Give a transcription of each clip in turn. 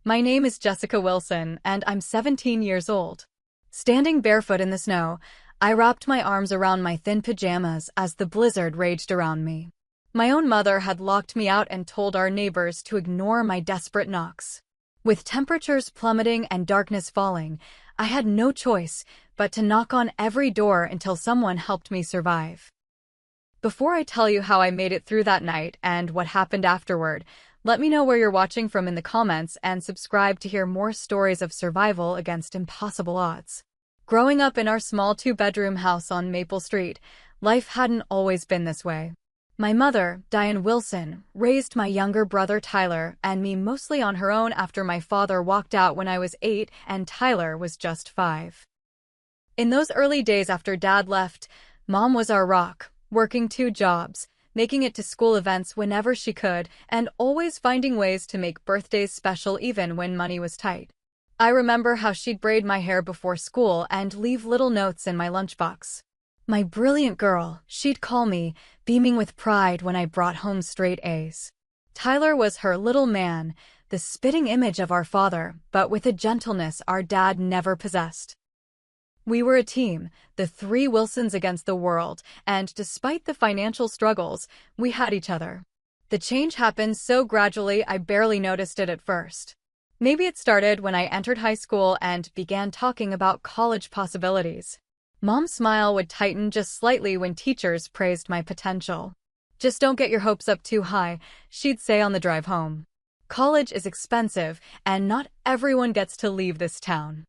My name is Jessica Wilson, and I'm 17 years old. Standing barefoot in the snow, I wrapped my arms around my thin pajamas as the blizzard raged around me. My own mother had locked me out and told our neighbors to ignore my desperate knocks. With temperatures plummeting and darkness falling, I had no choice but to knock on every door until someone helped me survive. Before I tell you how I made it through that night and what happened afterward, let me know where you're watching from in the comments and subscribe to hear more stories of survival against impossible odds. Growing up in our small two-bedroom house on Maple Street, life hadn't always been this way. My mother, Diane Wilson, raised my younger brother Tyler and me mostly on her own after my father walked out when I was 8 and Tyler was just 5. In those early days after Dad left, Mom was our rock, working 2 jobs, making it to school events whenever she could, and always finding ways to make birthdays special even when money was tight. I remember how she'd braid my hair before school and leave little notes in my lunchbox. My brilliant girl, she'd call me, beaming with pride when I brought home straight A's. Tyler was her little man, the spitting image of our father, but with a gentleness our dad never possessed. We were a team, the 3 Wilsons against the world, and despite the financial struggles, we had each other. The change happened so gradually I barely noticed it at first. Maybe it started when I entered high school and began talking about college possibilities. Mom's smile would tighten just slightly when teachers praised my potential. "Just don't get your hopes up too high," she'd say on the drive home. "College is expensive, and not everyone gets to leave this town."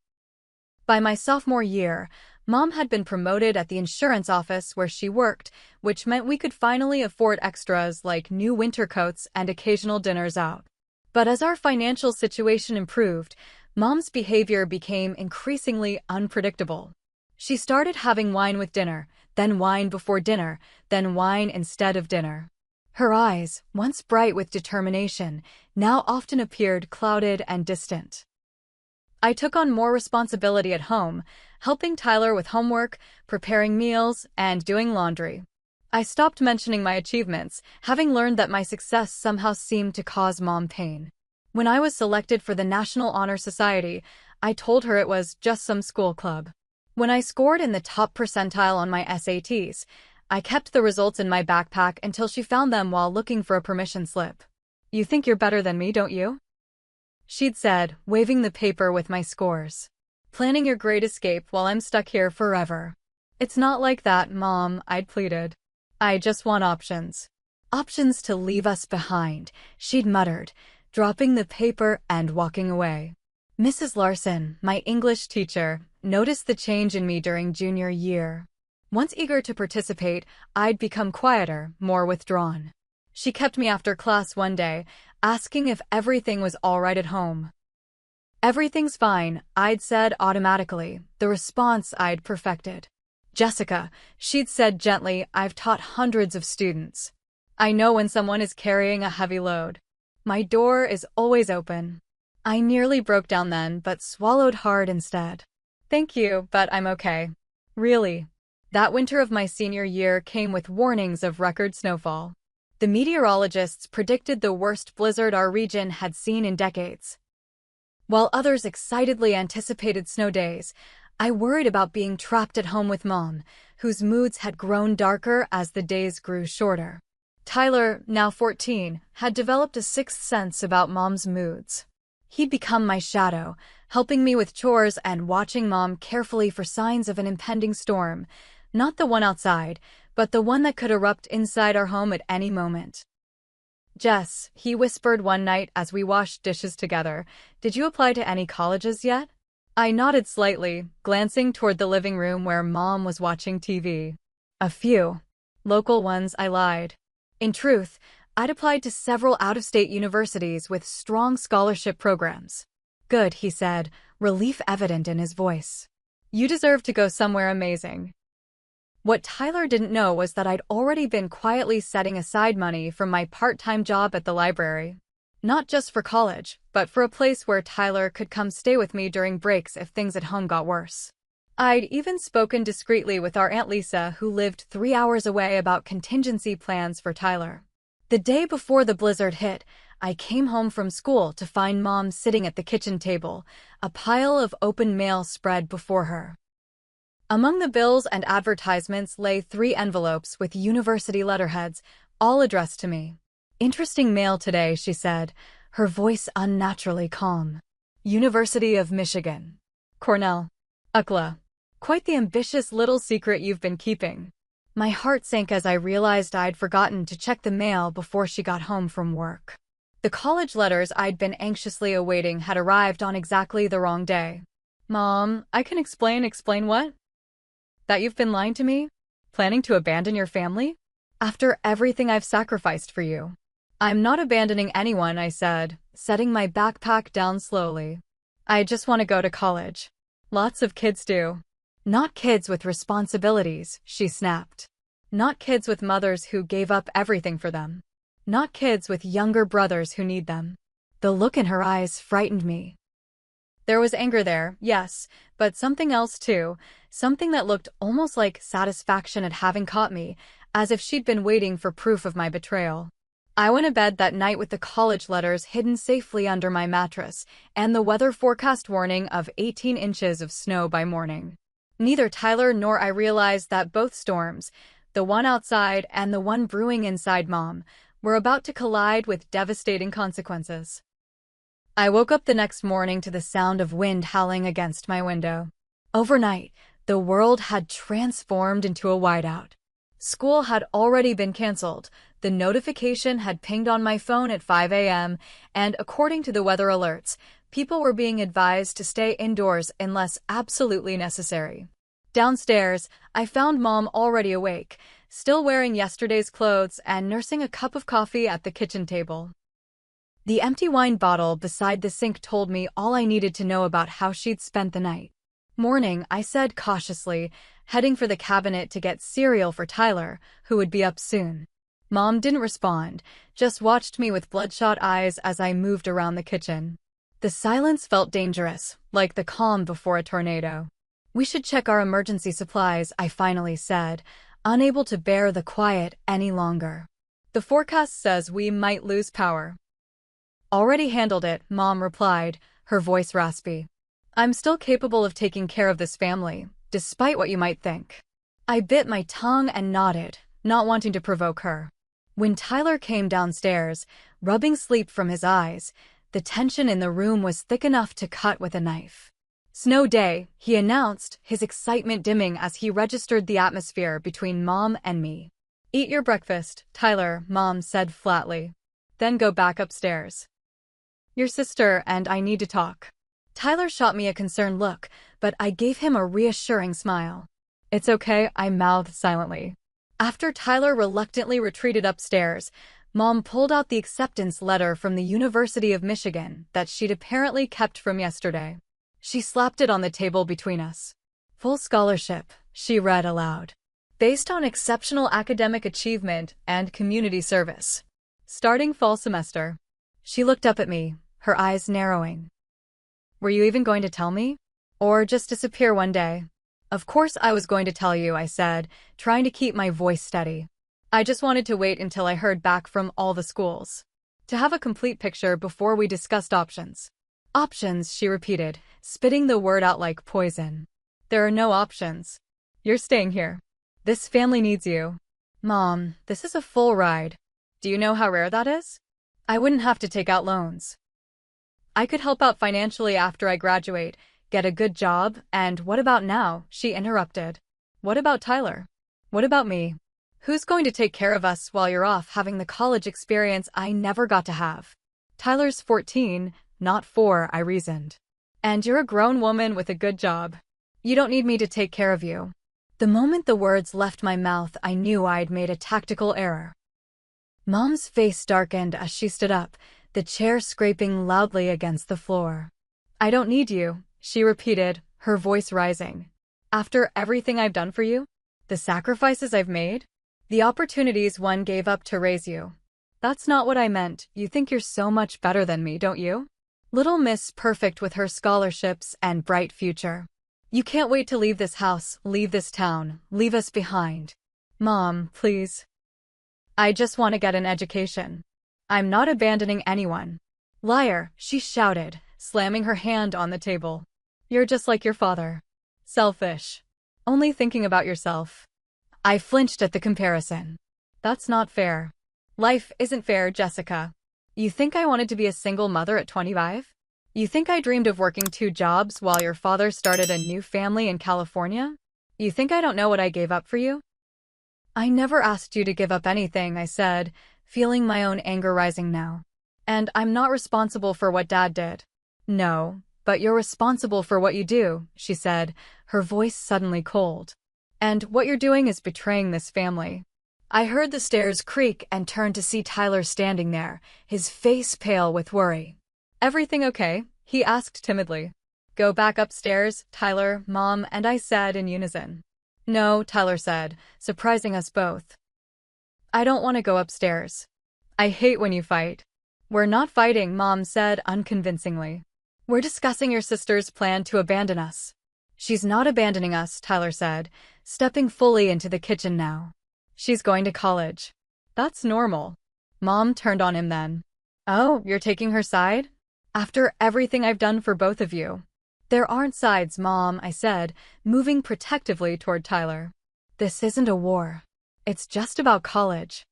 By my sophomore year, Mom had been promoted at the insurance office where she worked, which meant we could finally afford extras like new winter coats and occasional dinners out. But as our financial situation improved, Mom's behavior became increasingly unpredictable. She started having wine with dinner, then wine before dinner, then wine instead of dinner. Her eyes, once bright with determination, now often appeared clouded and distant. I took on more responsibility at home, helping Tyler with homework, preparing meals, and doing laundry. I stopped mentioning my achievements, having learned that my success somehow seemed to cause Mom pain. When I was selected for the National Honor Society, I told her it was just some school club. When I scored in the top percentile on my SATs, I kept the results in my backpack until she found them while looking for a permission slip. "You think you're better than me, don't you?" she'd said, waving the paper with my scores. "Planning your great escape while I'm stuck here forever." "It's not like that, Mom," I'd pleaded. "I just want options." "Options to leave us behind," she'd muttered, dropping the paper and walking away. Mrs. Larson, my English teacher, noticed the change in me during junior year. Once eager to participate, I'd become quieter, more withdrawn. She kept me after class one day, asking if everything was all right at home. "Everything's fine," I'd said automatically, the response I'd perfected. "Jessica," she'd said gently, "I've taught hundreds of students. I know when someone is carrying a heavy load. My door is always open." I nearly broke down then, but swallowed hard instead. "Thank you, but I'm okay." Really. That winter of my senior year came with warnings of record snowfall. The meteorologists predicted the worst blizzard our region had seen in decades. While others excitedly anticipated snow days, I worried about being trapped at home with Mom, whose moods had grown darker as the days grew shorter. Tyler, now 14, had developed a sixth sense about Mom's moods. He'd become my shadow, helping me with chores and watching Mom carefully for signs of an impending storm, not the one outside, but the one that could erupt inside our home at any moment. "Jess," he whispered one night as we washed dishes together, "did you apply to any colleges yet?" I nodded slightly, glancing toward the living room where Mom was watching TV. "A few. Local ones," I lied. In truth, I'd applied to several out-of-state universities with strong scholarship programs. "Good," he said, relief evident in his voice. "You deserve to go somewhere amazing." What Tyler didn't know was that I'd already been quietly setting aside money from my part-time job at the library. Not just for college, but for a place where Tyler could come stay with me during breaks if things at home got worse. I'd even spoken discreetly with our Aunt Lisa, who lived 3 hours away, about contingency plans for Tyler. The day before the blizzard hit, I came home from school to find Mom sitting at the kitchen table, a pile of open mail spread before her. Among the bills and advertisements lay 3 envelopes with university letterheads, all addressed to me. "Interesting mail today," she said, her voice unnaturally calm. "University of Michigan. Cornell. UCLA. Quite the ambitious little secret you've been keeping." My heart sank as I realized I'd forgotten to check the mail before she got home from work. The college letters I'd been anxiously awaiting had arrived on exactly the wrong day. "Mom, I can explain." "Explain what?" "That you've been lying to me? Planning to abandon your family? After everything I've sacrificed for you." "I'm not abandoning anyone," I said, setting my backpack down slowly. "I just want to go to college. Lots of kids do." "Not kids with responsibilities," she snapped. "Not kids with mothers who gave up everything for them. Not kids with younger brothers who need them." The look in her eyes frightened me. There was anger there, yes, but something else too, something that looked almost like satisfaction at having caught me, as if she'd been waiting for proof of my betrayal. I went to bed that night with the college letters hidden safely under my mattress, and the weather forecast warning of 18 inches of snow by morning. Neither Tyler nor I realized that both storms, the one outside and the one brewing inside Mom, were about to collide with devastating consequences. I woke up the next morning to the sound of wind howling against my window. Overnight, the world had transformed into a whiteout. School had already been canceled, the notification had pinged on my phone at 5 a.m., and according to the weather alerts, people were being advised to stay indoors unless absolutely necessary. Downstairs, I found Mom already awake, still wearing yesterday's clothes and nursing a cup of coffee at the kitchen table. The empty wine bottle beside the sink told me all I needed to know about how she'd spent the night. "Morning," I said cautiously, heading for the cabinet to get cereal for Tyler, who would be up soon. Mom didn't respond, just watched me with bloodshot eyes as I moved around the kitchen. The silence felt dangerous, like the calm before a tornado. "We should check our emergency supplies," I finally said, unable to bear the quiet any longer. "The forecast says we might lose power." "Already handled it," Mom replied, her voice raspy. "I'm still capable of taking care of this family, despite what you might think." I bit my tongue and nodded, not wanting to provoke her. When Tyler came downstairs, rubbing sleep from his eyes, the tension in the room was thick enough to cut with a knife. "Snow day," he announced, his excitement dimming as he registered the atmosphere between Mom and me. "Eat your breakfast, Tyler," Mom said flatly. "Then go back upstairs. Your sister and I need to talk." Tyler shot me a concerned look, but I gave him a reassuring smile. "It's okay," I mouthed silently. After Tyler reluctantly retreated upstairs, Mom pulled out the acceptance letter from the University of Michigan that she'd apparently kept from yesterday. She slapped it on the table between us. "Full scholarship," she read aloud. "Based on exceptional academic achievement and community service. Starting fall semester." She looked up at me, her eyes narrowing. "Were you even going to tell me? Or just disappear one day?" "Of course I was going to tell you," I said, trying to keep my voice steady. "I just wanted to wait until I heard back from all the schools. To have a complete picture before we discussed options." "Options," she repeated, spitting the word out like poison. "There are no options. You're staying here. This family needs you." "Mom, this is a full ride. Do you know how rare that is? I wouldn't have to take out loans. I could help out financially after I graduate, get a good job, and what about now?" she interrupted. "What about Tyler? What about me? Who's going to take care of us while you're off having the college experience I never got to have? Tyler's 14, not 4, I reasoned. And you're a grown woman with a good job. You don't need me to take care of you." The moment the words left my mouth, I knew I'd made a tactical error. Mom's face darkened as she stood up, the chair scraping loudly against the floor. "I don't need you," she repeated, her voice rising. "After everything I've done for you? The sacrifices I've made? The opportunities one gave up to raise you? That's not what I meant. You think you're so much better than me, don't you? Little Miss Perfect with her scholarships and bright future. You can't wait to leave this house, leave this town, leave us behind. Mom, please. I just want to get an education. I'm not abandoning anyone. Liar, she shouted, slamming her hand on the table. You're just like your father. Selfish. Only thinking about yourself. I flinched at the comparison. That's not fair. Life isn't fair, Jessica. You think I wanted to be a single mother at 25? You think I dreamed of working 2 jobs while your father started a new family in California? You think I don't know what I gave up for you? I never asked you to give up anything, I said, feeling my own anger rising now. And I'm not responsible for what Dad did. No, but you're responsible for what you do, she said, her voice suddenly cold. And what you're doing is betraying this family. I heard the stairs creak and turned to see Tyler standing there, his face pale with worry. Everything okay? He asked timidly. Go back upstairs, Tyler, Mom and I said in unison. No, Tyler said, surprising us both. I don't want to go upstairs. I hate when you fight. We're not fighting, Mom said unconvincingly. We're discussing your sister's plan to abandon us. She's not abandoning us, Tyler said, stepping fully into the kitchen now. She's going to college. That's normal. Mom turned on him then. Oh, you're taking her side? After everything I've done for both of you. There aren't sides, Mom, I said, moving protectively toward Tyler. This isn't a war. It's just about college.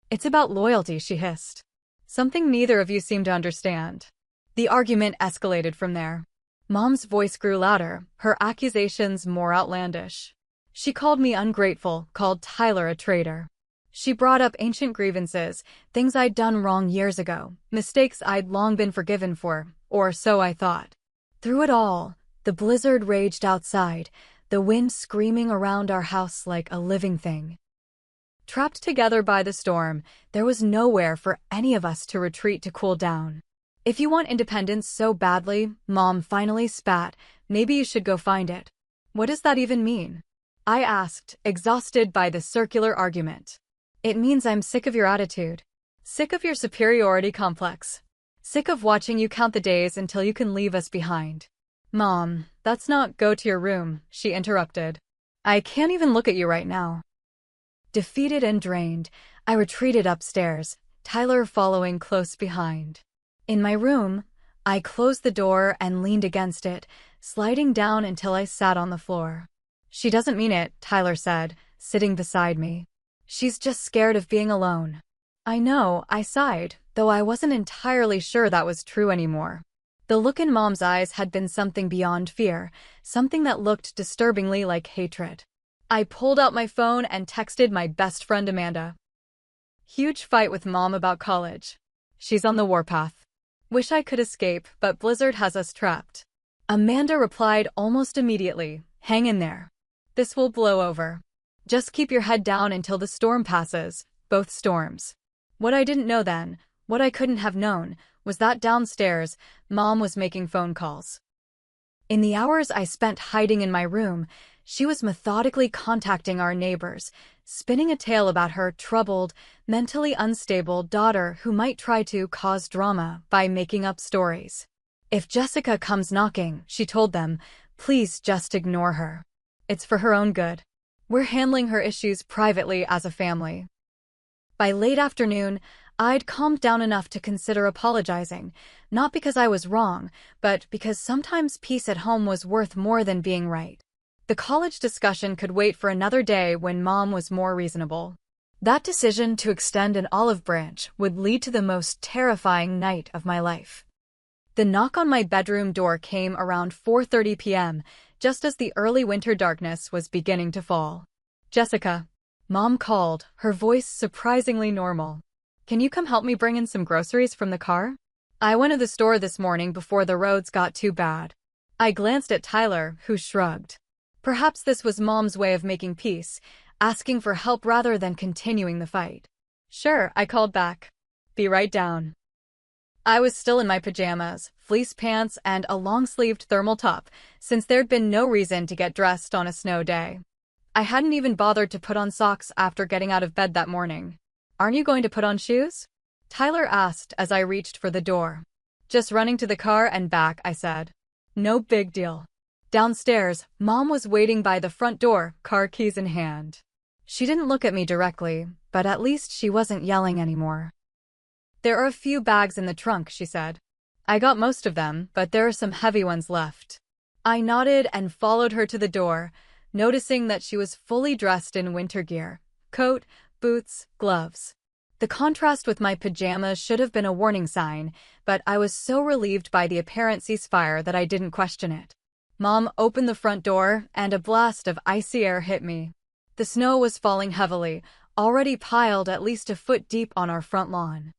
It's about loyalty, she hissed. Something neither of you seem to understand. The argument escalated from there. Mom's voice grew louder, her accusations more outlandish. She called me ungrateful, called Tyler a traitor. She brought up ancient grievances, things I'd done wrong years ago, mistakes I'd long been forgiven for, or so I thought. Through it all, the blizzard raged outside, the wind screaming around our house like a living thing. Trapped together by the storm, there was nowhere for any of us to retreat to cool down. If you want independence so badly, Mom finally spat, maybe you should go find it. What does that even mean? I asked, exhausted by the circular argument. It means I'm sick of your attitude. Sick of your superiority complex. Sick of watching you count the days until you can leave us behind. Mom, that's not go to your room, she interrupted. I can't even look at you right now. Defeated and drained, I retreated upstairs, Tyler following close behind. In my room, I closed the door and leaned against it, sliding down until I sat on the floor. She doesn't mean it, Tyler said, sitting beside me. She's just scared of being alone. I know, I sighed, though I wasn't entirely sure that was true anymore. The look in Mom's eyes had been something beyond fear, something that looked disturbingly like hatred. I pulled out my phone and texted my best friend Amanda. Huge fight with Mom about college. She's on the warpath. Wish I could escape, but Blizzard has us trapped. Amanda replied almost immediately, hang in there. This will blow over. Just keep your head down until the storm passes, both storms. What I didn't know then, what I couldn't have known, was that downstairs, Mom was making phone calls. In the hours I spent hiding in my room, she was methodically contacting our neighbors, spinning a tale about her troubled, mentally unstable daughter who might try to cause drama by making up stories. If Jessica comes knocking, she told them, please just ignore her. It's for her own good. We're handling her issues privately as a family. By late afternoon, I'd calmed down enough to consider apologizing, not because I was wrong, but because sometimes peace at home was worth more than being right. The college discussion could wait for another day when Mom was more reasonable. That decision to extend an olive branch would lead to the most terrifying night of my life. The knock on my bedroom door came around 4:30 p.m., just as the early winter darkness was beginning to fall. Jessica, Mom called, her voice surprisingly normal. Can you come help me bring in some groceries from the car? I went to the store this morning before the roads got too bad. I glanced at Tyler, who shrugged. Perhaps this was Mom's way of making peace, asking for help rather than continuing the fight. Sure, I called back. Be right down. I was still in my pajamas, fleece pants, and a long-sleeved thermal top, since there'd been no reason to get dressed on a snow day. I hadn't even bothered to put on socks after getting out of bed that morning. Aren't you going to put on shoes? Tyler asked as I reached for the door. Just running to the car and back, I said. No big deal. Downstairs, Mom was waiting by the front door, car keys in hand. She didn't look at me directly, but at least she wasn't yelling anymore. There are a few bags in the trunk, she said. I got most of them, but there are some heavy ones left. I nodded and followed her to the door, noticing that she was fully dressed in winter gear: coat, boots, gloves. The contrast with my pajamas should have been a warning sign, but I was so relieved by the apparent ceasefire that I didn't question it. Mom opened the front door, and a blast of icy air hit me. The snow was falling heavily, already piled at least a foot deep on our front lawn.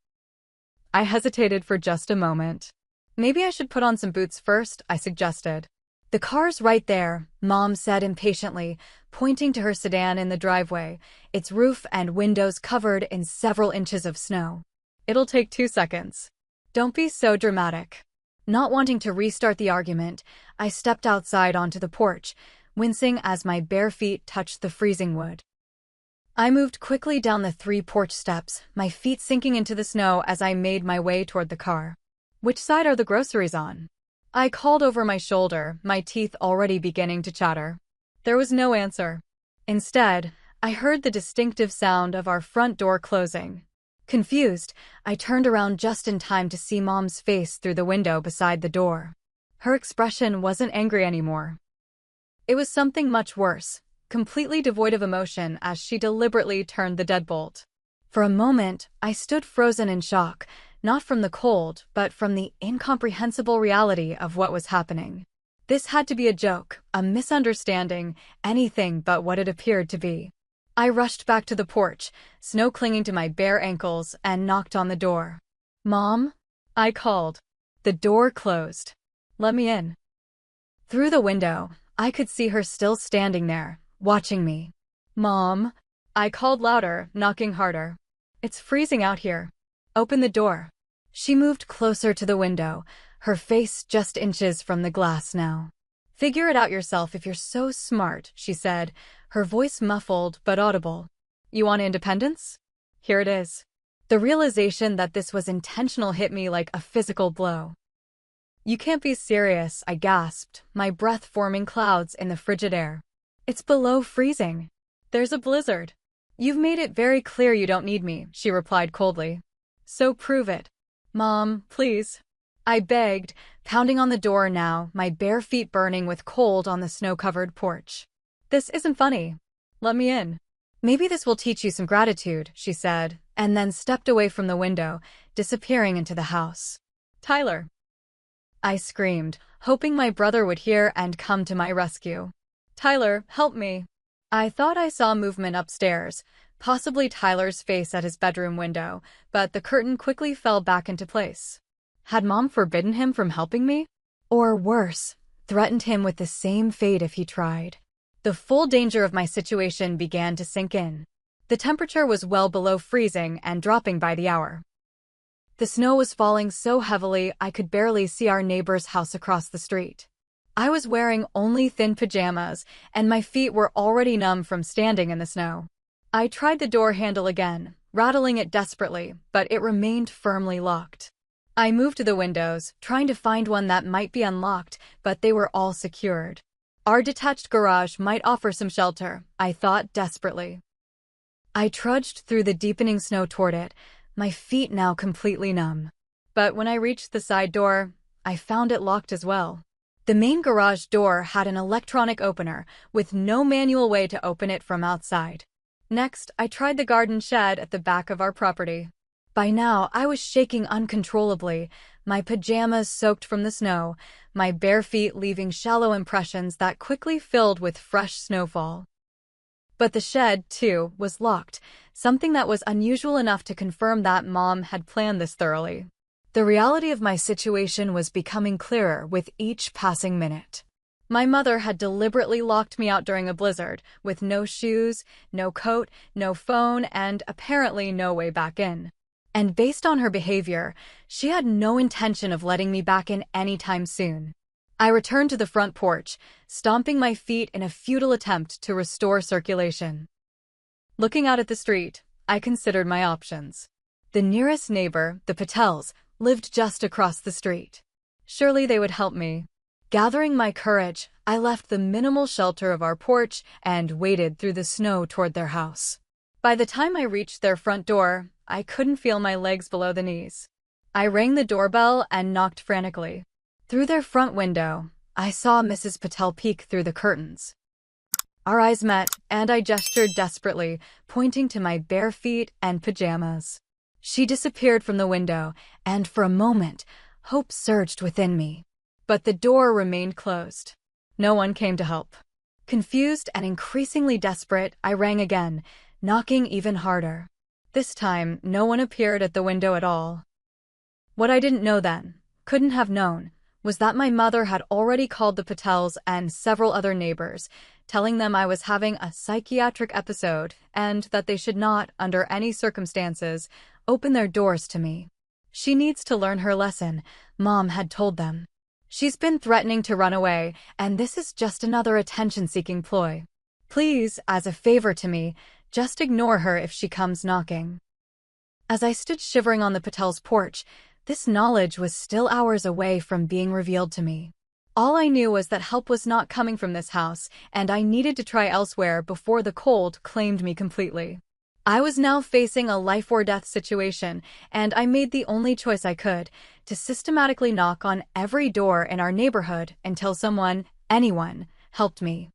I hesitated for just a moment. Maybe I should put on some boots first, I suggested. The car's right there, Mom said impatiently, pointing to her sedan in the driveway, its roof and windows covered in several inches of snow. It'll take 2 seconds. Don't be so dramatic. Not wanting to restart the argument, I stepped outside onto the porch, wincing as my bare feet touched the freezing wood. I moved quickly down the 3 porch steps, my feet sinking into the snow as I made my way toward the car. Which side are the groceries on? I called over my shoulder, my teeth already beginning to chatter. There was no answer. Instead, I heard the distinctive sound of our front door closing. Confused, I turned around just in time to see Mom's face through the window beside the door. Her expression wasn't angry anymore. It was something much worse, completely devoid of emotion as she deliberately turned the deadbolt. For a moment, I stood frozen in shock, not from the cold, but from the incomprehensible reality of what was happening. This had to be a joke, a misunderstanding, anything but what it appeared to be. I rushed back to the porch, snow clinging to my bare ankles, and knocked on the door. "Mom?" I called. The door closed. "Let me in." Through the window, I could see her still standing there, watching me. "Mom?" I called louder, knocking harder. "It's freezing out here. Open the door." She moved closer to the window, her face just inches from the glass now. "Figure it out yourself if you're so smart," she said, her voice muffled but audible. "You want independence? Here it is." The realization that this was intentional hit me like a physical blow. "You can't be serious," I gasped, my breath forming clouds in the frigid air. "It's below freezing. There's a blizzard." "You've made it very clear you don't need me," she replied coldly. "So prove it." "Mom, please," I begged, pounding on the door now, my bare feet burning with cold on the snow-covered porch. "This isn't funny. Let me in." "Maybe this will teach you some gratitude," she said, and then stepped away from the window, disappearing into the house. "Tyler!" I screamed, hoping my brother would hear and come to my rescue. "Tyler, help me." I thought I saw movement upstairs, possibly Tyler's face at his bedroom window, but the curtain quickly fell back into place. Had Mom forbidden him from helping me? Or worse, threatened him with the same fate if he tried? The full danger of my situation began to sink in. The temperature was well below freezing and dropping by the hour. The snow was falling so heavily I could barely see our neighbor's house across the street. I was wearing only thin pajamas, and my feet were already numb from standing in the snow. I tried the door handle again, rattling it desperately, but it remained firmly locked. I moved to the windows, trying to find one that might be unlocked, but they were all secured. Our detached garage might offer some shelter, I thought desperately. I trudged through the deepening snow toward it, my feet now completely numb. But when I reached the side door, I found it locked as well. The main garage door had an electronic opener, with no manual way to open it from outside. Next, I tried the garden shed at the back of our property. By now, I was shaking uncontrollably, my pajamas soaked from the snow, my bare feet leaving shallow impressions that quickly filled with fresh snowfall. But the shed, too, was locked, something that was unusual enough to confirm that Mom had planned this thoroughly. The reality of my situation was becoming clearer with each passing minute. My mother had deliberately locked me out during a blizzard, with no shoes, no coat, no phone, and apparently no way back in. And based on her behavior, she had no intention of letting me back in anytime soon. I returned to the front porch, stomping my feet in a futile attempt to restore circulation. Looking out at the street, I considered my options. The nearest neighbor, the Patels, lived just across the street. Surely they would help me. Gathering my courage, I left the minimal shelter of our porch and waded through the snow toward their house. By the time I reached their front door, I couldn't feel my legs below the knees. I rang the doorbell and knocked frantically. Through their front window, I saw Mrs. Patel peek through the curtains. Our eyes met, and I gestured desperately, pointing to my bare feet and pajamas. She disappeared from the window, and for a moment, hope surged within me. But the door remained closed. No one came to help. Confused and increasingly desperate, I rang again, knocking even harder. This time, no one appeared at the window at all. What I didn't know then, couldn't have known, was that my mother had already called the Patels and several other neighbors, telling them I was having a psychiatric episode and that they should not, under any circumstances, open their doors to me. She needs to learn her lesson, Mom had told them. She's been threatening to run away, and this is just another attention-seeking ploy. Please, as a favor to me, just ignore her if she comes knocking. As I stood shivering on the Patel's porch, this knowledge was still hours away from being revealed to me. All I knew was that help was not coming from this house, and I needed to try elsewhere before the cold claimed me completely. I was now facing a life-or-death situation, and I made the only choice I could, to systematically knock on every door in our neighborhood until someone, anyone, helped me.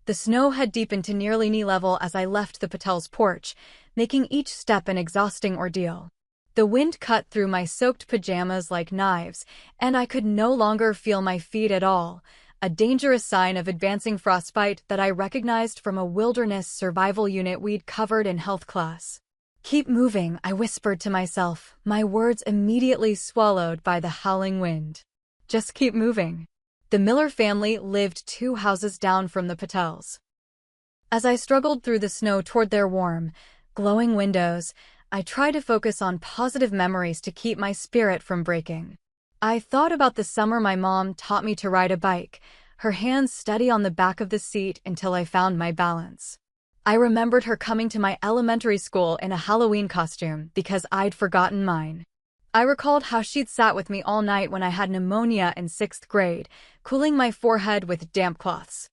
The snow had deepened to nearly knee level as I left the Patel's porch, making each step an exhausting ordeal. The wind cut through my soaked pajamas like knives, and I could no longer feel my feet at all, a dangerous sign of advancing frostbite that I recognized from a wilderness survival unit we'd covered in health class. "Keep moving," I whispered to myself, my words immediately swallowed by the howling wind. Just keep moving. The Miller family lived 2 houses down from the Patels. As I struggled through the snow toward their warm, glowing windows, I tried to focus on positive memories to keep my spirit from breaking. I thought about the summer my mom taught me to ride a bike, her hands steady on the back of the seat until I found my balance. I remembered her coming to my elementary school in a Halloween costume because I'd forgotten mine. I recalled how she'd sat with me all night when I had pneumonia in 6th grade, cooling my forehead with damp cloths.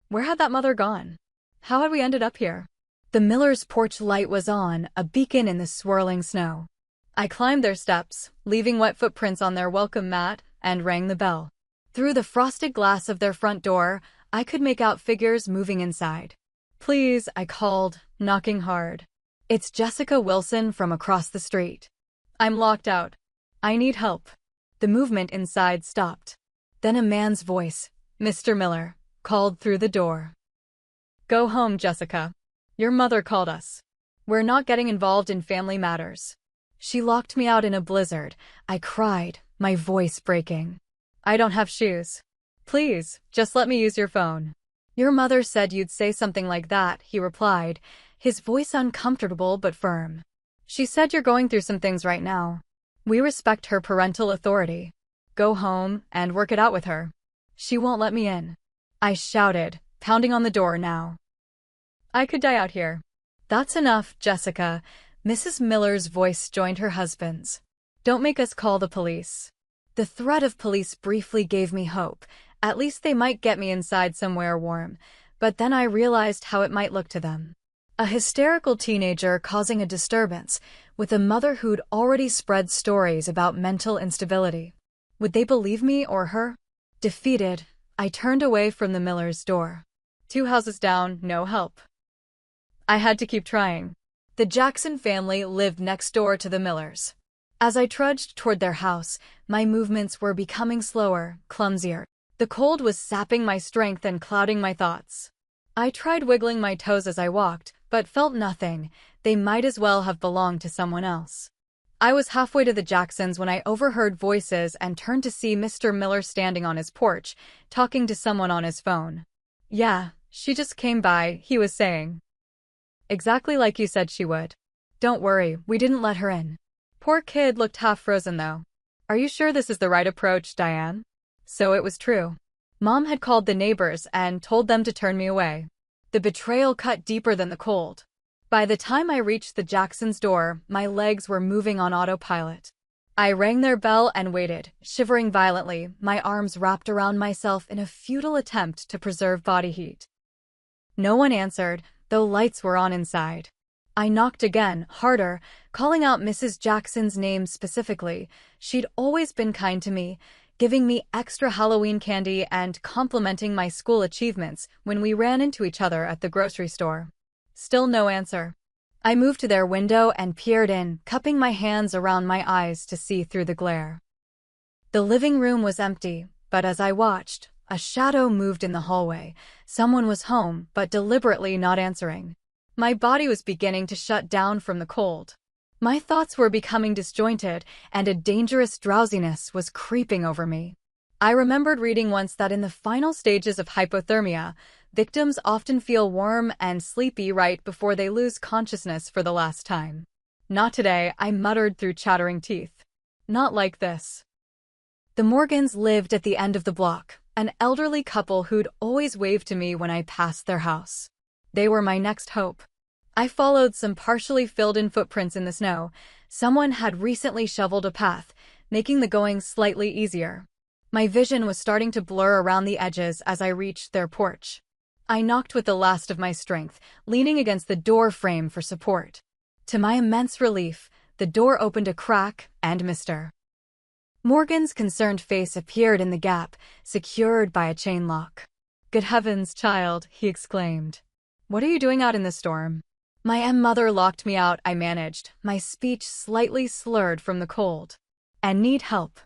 Where had that mother gone? How had we ended up here? The Miller's porch light was on, a beacon in the swirling snow. I climbed their steps, leaving wet footprints on their welcome mat, and rang the bell. Through the frosted glass of their front door, I could make out figures moving inside. "Please," I called, knocking hard. "It's Jessica Wilson from across the street. I'm locked out. I need help." The movement inside stopped. Then a man's voice, "Mr. Miller," called through the door. "Go home, Jessica. Your mother called us. We're not getting involved in family matters." She locked me out in a blizzard. I cried, my voice breaking. "I don't have shoes. Please, just let me use your phone." "Your mother said you'd say something like that," he replied, his voice uncomfortable but firm. "She said you're going through some things right now. We respect her parental authority. Go home and work it out with her. She won't let me in." I shouted, pounding on the door now. "I could die out here." "That's enough, Jessica." Mrs. Miller's voice joined her husband's. "Don't make us call the police." The threat of police briefly gave me hope. At least they might get me inside somewhere warm. But then I realized how it might look to them. A hysterical teenager causing a disturbance, with a mother who'd already spread stories about mental instability. Would they believe me or her? Defeated, I turned away from the Miller's door. 2 houses down, no help. I had to keep trying. The Jackson family lived next door to the Millers. As I trudged toward their house, my movements were becoming slower, clumsier. The cold was sapping my strength and clouding my thoughts. I tried wiggling my toes as I walked, but felt nothing. They might as well have belonged to someone else. I was halfway to the Jacksons when I overheard voices and turned to see Mr. Miller standing on his porch, talking to someone on his phone. "Yeah, she just came by," he was saying. "Exactly like you said she would. Don't worry, we didn't let her in." Poor kid looked half frozen though. "Are you sure this is the right approach, Diane?" So it was true. Mom had called the neighbors and told them to turn me away. The betrayal cut deeper than the cold. By the time I reached the Jacksons' door, my legs were moving on autopilot. I rang their bell and waited, shivering violently, my arms wrapped around myself in a futile attempt to preserve body heat. No one answered, though lights were on inside. I knocked again, harder, calling out Mrs. Jackson's name specifically. She'd always been kind to me, giving me extra Halloween candy and complimenting my school achievements when we ran into each other at the grocery store. Still no answer. I moved to their window and peered in, cupping my hands around my eyes to see through the glare. The living room was empty, but as I watched, a shadow moved in the hallway. Someone was home, but deliberately not answering. My body was beginning to shut down from the cold. My thoughts were becoming disjointed, and a dangerous drowsiness was creeping over me. I remembered reading once that in the final stages of hypothermia, victims often feel warm and sleepy right before they lose consciousness for the last time. Not today, I muttered through chattering teeth. Not like this. The Morgans lived at the end of the block, an elderly couple who'd always waved to me when I passed their house. They were my next hope. I followed some partially filled-in footprints in the snow. Someone had recently shoveled a path, making the going slightly easier. My vision was starting to blur around the edges as I reached their porch. I knocked with the last of my strength, leaning against the door frame for support. To my immense relief, the door opened a crack, and Mr. Morgan's concerned face appeared in the gap, secured by a chain lock. "Good heavens, child," he exclaimed. "What are you doing out in the storm?" "My mother locked me out," I managed, my speech slightly slurred from the cold. "And need help.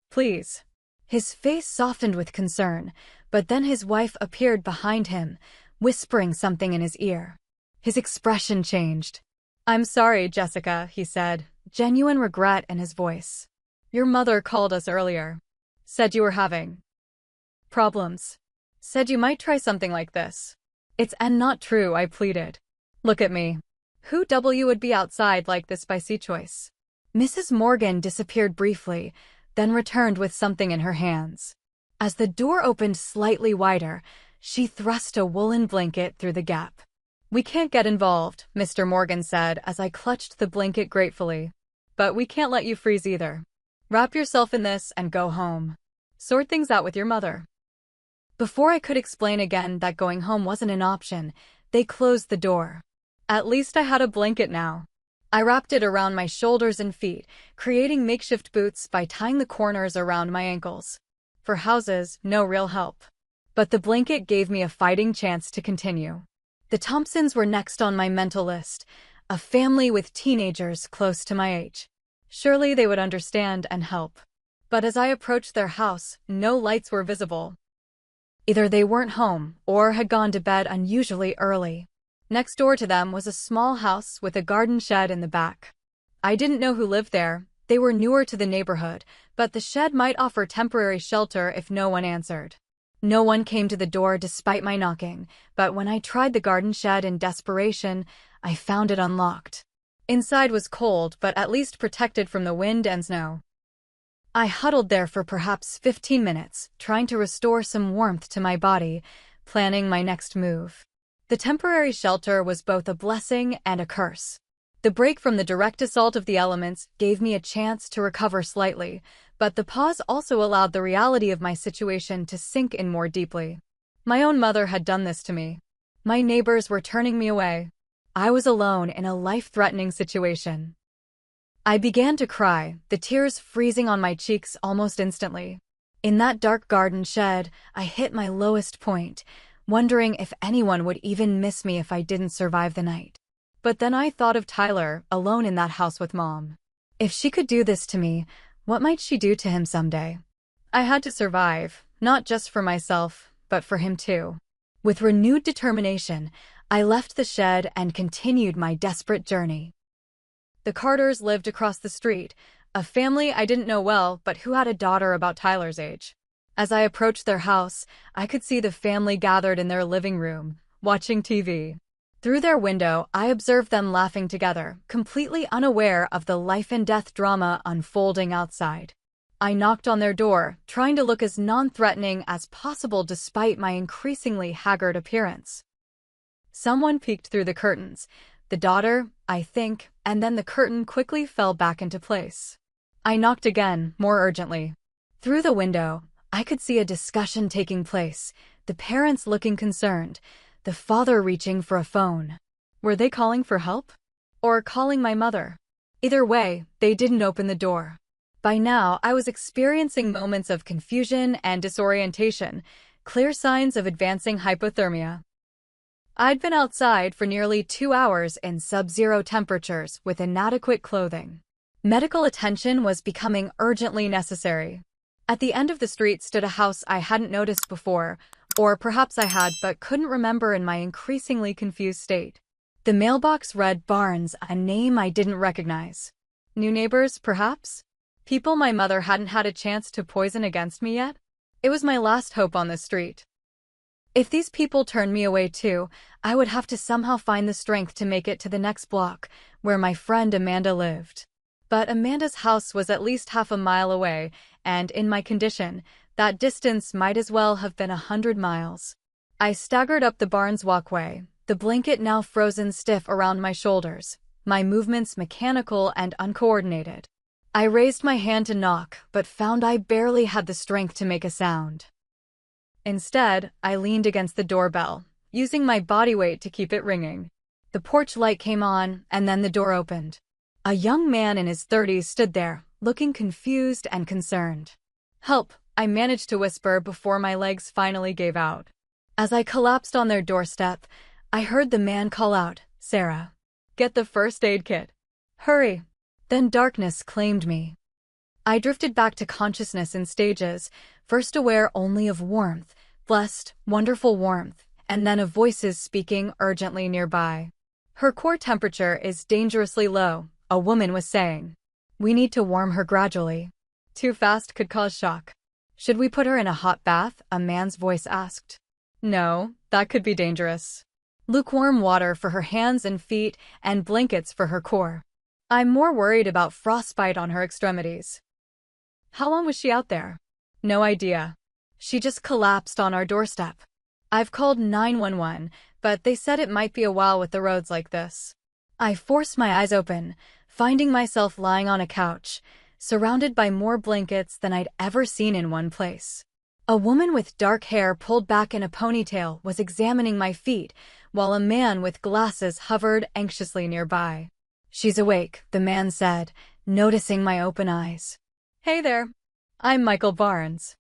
Please." His face softened with concern, but then his wife appeared behind him, whispering something in his ear. His expression changed. "I'm sorry, Jessica," he said, genuine regret in his voice. "Your mother called us earlier. Said you were having problems. Said you might try something like this." "It's not true," I pleaded. "Look at me. Who would be outside like this by choice?" Mrs. Morgan disappeared briefly, then returned with something in her hands. As the door opened slightly wider, she thrust a woolen blanket through the gap. "We can't get involved," Mr. Morgan said as I clutched the blanket gratefully. "But we can't let you freeze either. Wrap yourself in this and go home. Sort things out with your mother." Before I could explain again that going home wasn't an option, they closed the door. At least I had a blanket now. I wrapped it around my shoulders and feet, creating makeshift boots by tying the corners around my ankles. For houses, no real help. But the blanket gave me a fighting chance to continue. The Thompsons were next on my mental list, a family with teenagers close to my age. Surely they would understand and help. But as I approached their house, no lights were visible. Either they weren't home, or had gone to bed unusually early. Next door to them was a small house with a garden shed in the back. I didn't know who lived there. They were newer to the neighborhood, but the shed might offer temporary shelter if no one answered. No one came to the door despite my knocking, but when I tried the garden shed in desperation, I found it unlocked. Inside was cold, but at least protected from the wind and snow. I huddled there for perhaps 15 minutes, trying to restore some warmth to my body, planning my next move. The temporary shelter was both a blessing and a curse. The break from the direct assault of the elements gave me a chance to recover slightly, but the pause also allowed the reality of my situation to sink in more deeply. My own mother had done this to me. My neighbors were turning me away. I was alone in a life-threatening situation. I began to cry, the tears freezing on my cheeks almost instantly. In that dark garden shed, I hit my lowest point, wondering if anyone would even miss me if I didn't survive the night. But then I thought of Tyler, alone in that house with Mom. If she could do this to me, what might she do to him someday? I had to survive, not just for myself, but for him too. With renewed determination, I left the shed and continued my desperate journey. The Carters lived across the street, a family I didn't know well but who had a daughter about Tyler's age. As I approached their house, I could see the family gathered in their living room, watching TV. Through their window, I observed them laughing together, completely unaware of the life-and-death drama unfolding outside. I knocked on their door, trying to look as non-threatening as possible despite my increasingly haggard appearance. Someone peeked through the curtains. The daughter, I think, and then the curtain quickly fell back into place. I knocked again, more urgently. Through the window, I could see a discussion taking place, the parents looking concerned, the father reaching for a phone. Were they calling for help? or calling my mother. Either way, they didn't open the door. By now, I was experiencing moments of confusion and disorientation, clear signs of advancing hypothermia. I'd been outside for nearly 2 hours in sub-zero temperatures with inadequate clothing. Medical attention was becoming urgently necessary. At the end of the street stood a house I hadn't noticed before, or perhaps I had but couldn't remember in my increasingly confused state. The mailbox read Barnes, a name I didn't recognize. New neighbors, perhaps? People my mother hadn't had a chance to poison against me yet? It was my last hope on the street. If these people turned me away too, I would have to somehow find the strength to make it to the next block, where my friend Amanda lived. But Amanda's house was at least half a mile away, and in my condition, that distance might as well have been 100 miles. I staggered up the Barnes walkway, the blanket now frozen stiff around my shoulders, my movements mechanical and uncoordinated. I raised my hand to knock, but found I barely had the strength to make a sound. Instead, I leaned against the doorbell, using my body weight to keep it ringing. The porch light came on, and then the door opened. A young man in his 30s stood there, looking confused and concerned. "Help," I managed to whisper before my legs finally gave out. As I collapsed on their doorstep, I heard the man call out, "Sarah, get the first aid kit. Hurry." Then darkness claimed me. I drifted back to consciousness in stages, first aware only of warmth, blessed, wonderful warmth, and then of voices speaking urgently nearby. "Her core temperature is dangerously low," a woman was saying. "We need to warm her gradually. Too fast could cause shock." "Should we put her in a hot bath?" a man's voice asked. "No, that could be dangerous. Lukewarm water for her hands and feet, and blankets for her core. I'm more worried about frostbite on her extremities." "How long was she out there?" "No idea. She just collapsed on our doorstep. I've called 911, but they said it might be a while with the roads like this." I forced my eyes open, finding myself lying on a couch, surrounded by more blankets than I'd ever seen in one place. A woman with dark hair pulled back in a ponytail was examining my feet, while a man with glasses hovered anxiously nearby. "She's awake," the man said, noticing my open eyes. "Hey there. I'm Michael Barnes.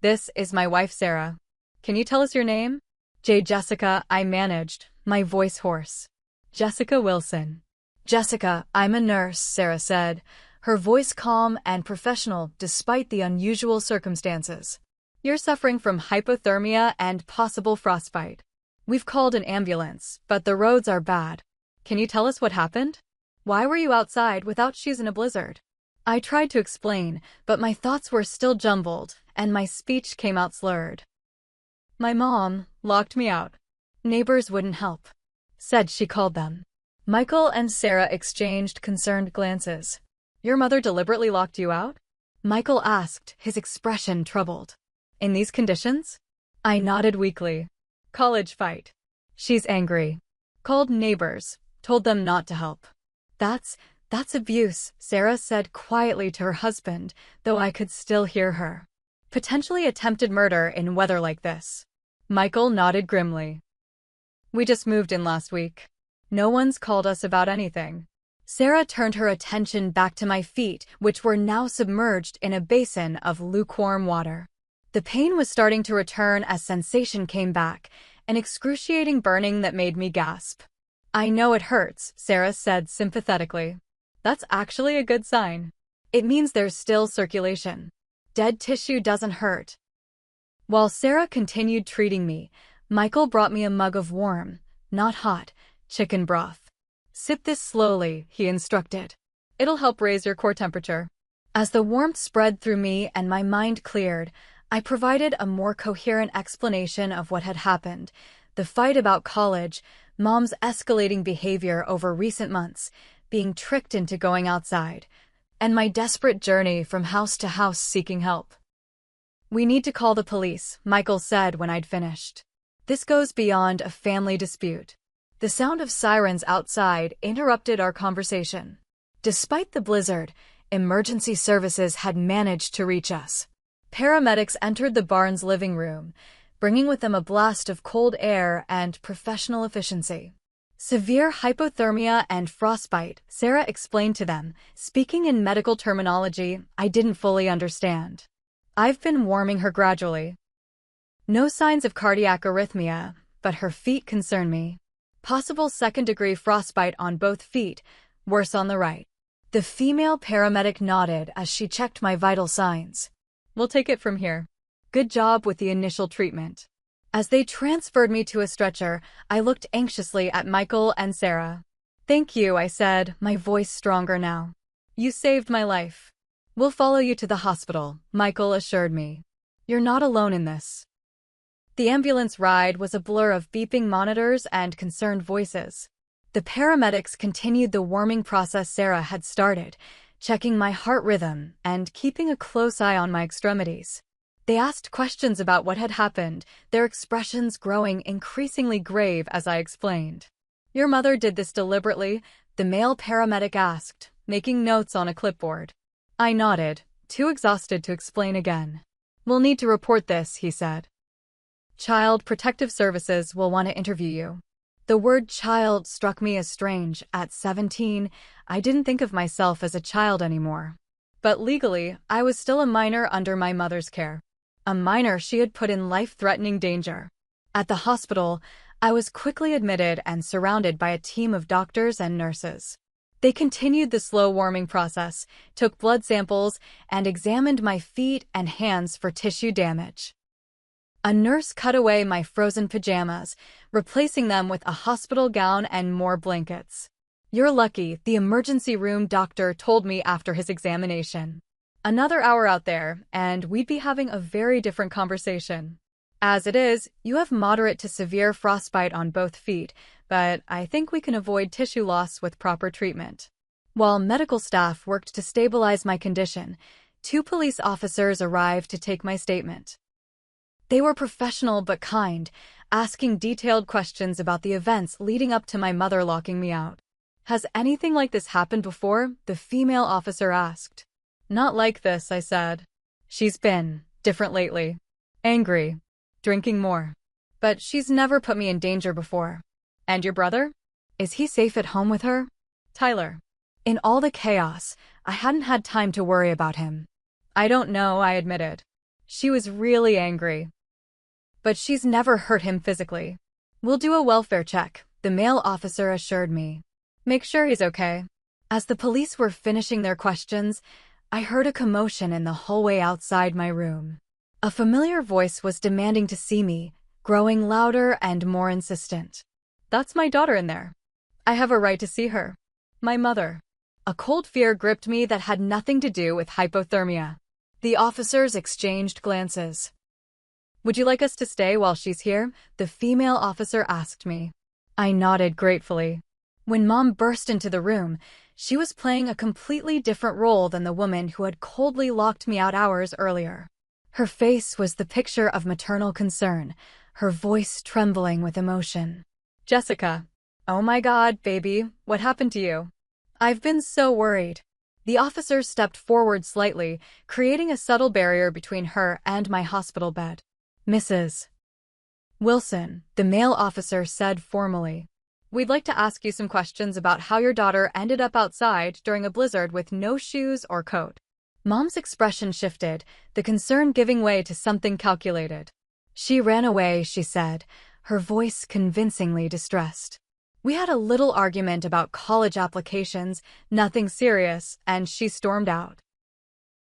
This is my wife Sarah. Can you tell us your name?" "Jessica," I managed, my voice hoarse. "Jessica Wilson." "Jessica, I'm a nurse," Sarah said, her voice calm and professional despite the unusual circumstances. "You're suffering from hypothermia and possible frostbite. We've called an ambulance, but the roads are bad. Can you tell us what happened? Why were you outside without shoes in a blizzard?" I tried to explain, but my thoughts were still jumbled, and my speech came out slurred. "My mom locked me out. Neighbors wouldn't help. Said she called them." Michael and Sarah exchanged concerned glances. "Your mother deliberately locked you out?" Michael asked, his expression troubled. "In these conditions?" I nodded weakly. "College fight. She's angry. Called neighbors, told them not to help." That's abuse," Sarah said quietly to her husband, though I could still hear her. "Potentially attempted murder in weather like this." Michael nodded grimly. "We just moved in last week. No one's called us about anything." Sarah turned her attention back to my feet, which were now submerged in a basin of lukewarm water. The pain was starting to return as sensation came back, an excruciating burning that made me gasp. "I know it hurts," Sarah said sympathetically. "That's actually a good sign. It means there's still circulation. Dead tissue doesn't hurt." While Sarah continued treating me, Michael brought me a mug of warm, not hot, chicken broth. "Sip this slowly," he instructed. "It'll help raise your core temperature." As the warmth spread through me and my mind cleared, I provided a more coherent explanation of what had happened: the fight about college, Mom's escalating behavior over recent months, being tricked into going outside, and my desperate journey from house to house seeking help. "We need to call the police," Michael said when I'd finished. "This goes beyond a family dispute." The sound of sirens outside interrupted our conversation. Despite the blizzard, emergency services had managed to reach us. Paramedics entered the Barnes living room, bringing with them a blast of cold air and professional efficiency. Severe hypothermia and frostbite, Sarah explained to them, speaking in medical terminology I didn't fully understand. I've been warming her gradually. No signs of cardiac arrhythmia, but her feet concern me. Possible second-degree frostbite on both feet, worse on the right. The female paramedic nodded as she checked my vital signs. We'll take it from here. Good job with the initial treatment. As they transferred me to a stretcher, I looked anxiously at Michael and Sarah. Thank you, I said, my voice stronger now. You saved my life. We'll follow you to the hospital, Michael assured me. You're not alone in this. The ambulance ride was a blur of beeping monitors and concerned voices. The paramedics continued the warming process Sarah had started, checking my heart rhythm and keeping a close eye on my extremities. They asked questions about what had happened, their expressions growing increasingly grave as I explained. Your mother did this deliberately, the male paramedic asked, making notes on a clipboard. I nodded, too exhausted to explain again. We'll need to report this, he said. Child Protective Services will want to interview you. The word child struck me as strange. At 17, I didn't think of myself as a child anymore. But legally, I was still a minor under my mother's care. A minor she had put in life-threatening danger. At the hospital, I was quickly admitted and surrounded by a team of doctors and nurses. They continued the slow warming process, took blood samples, and examined my feet and hands for tissue damage. A nurse cut away my frozen pajamas, replacing them with a hospital gown and more blankets. You're lucky, the emergency room doctor told me after his examination. Another hour out there, and we'd be having a very different conversation. As it is, you have moderate to severe frostbite on both feet, but I think we can avoid tissue loss with proper treatment. While medical staff worked to stabilize my condition, 2 police officers arrived to take my statement. They were professional but kind, asking detailed questions about the events leading up to my mother locking me out. Has anything like this happened before? The female officer asked. Not like this, I said. She's been different lately. Angry. Drinking more. But she's never put me in danger before. And your brother? Is he safe at home with her? Tyler. In all the chaos, I hadn't had time to worry about him. I don't know, I admitted. She was really angry. But she's never hurt him physically. We'll do a welfare check, the male officer assured me. Make sure he's okay. As the police were finishing their questions, I heard a commotion in the hallway outside my room. A familiar voice was demanding to see me, growing louder and more insistent. That's my daughter in there. I have a right to see her. My mother. A cold fear gripped me that had nothing to do with hypothermia. The officers exchanged glances. Would you like us to stay while she's here? The female officer asked me. I nodded gratefully. When Mom burst into the room, she was playing a completely different role than the woman who had coldly locked me out hours earlier. Her face was the picture of maternal concern, her voice trembling with emotion. Jessica. Oh my God, baby, what happened to you? I've been so worried. The officer stepped forward slightly, creating a subtle barrier between her and my hospital bed. Mrs. Wilson, the male officer said formally. We'd like to ask you some questions about how your daughter ended up outside during a blizzard with no shoes or coat. Mom's expression shifted, the concern giving way to something calculated. She ran away, she said, her voice convincingly distressed. We had a little argument about college applications, nothing serious, and she stormed out.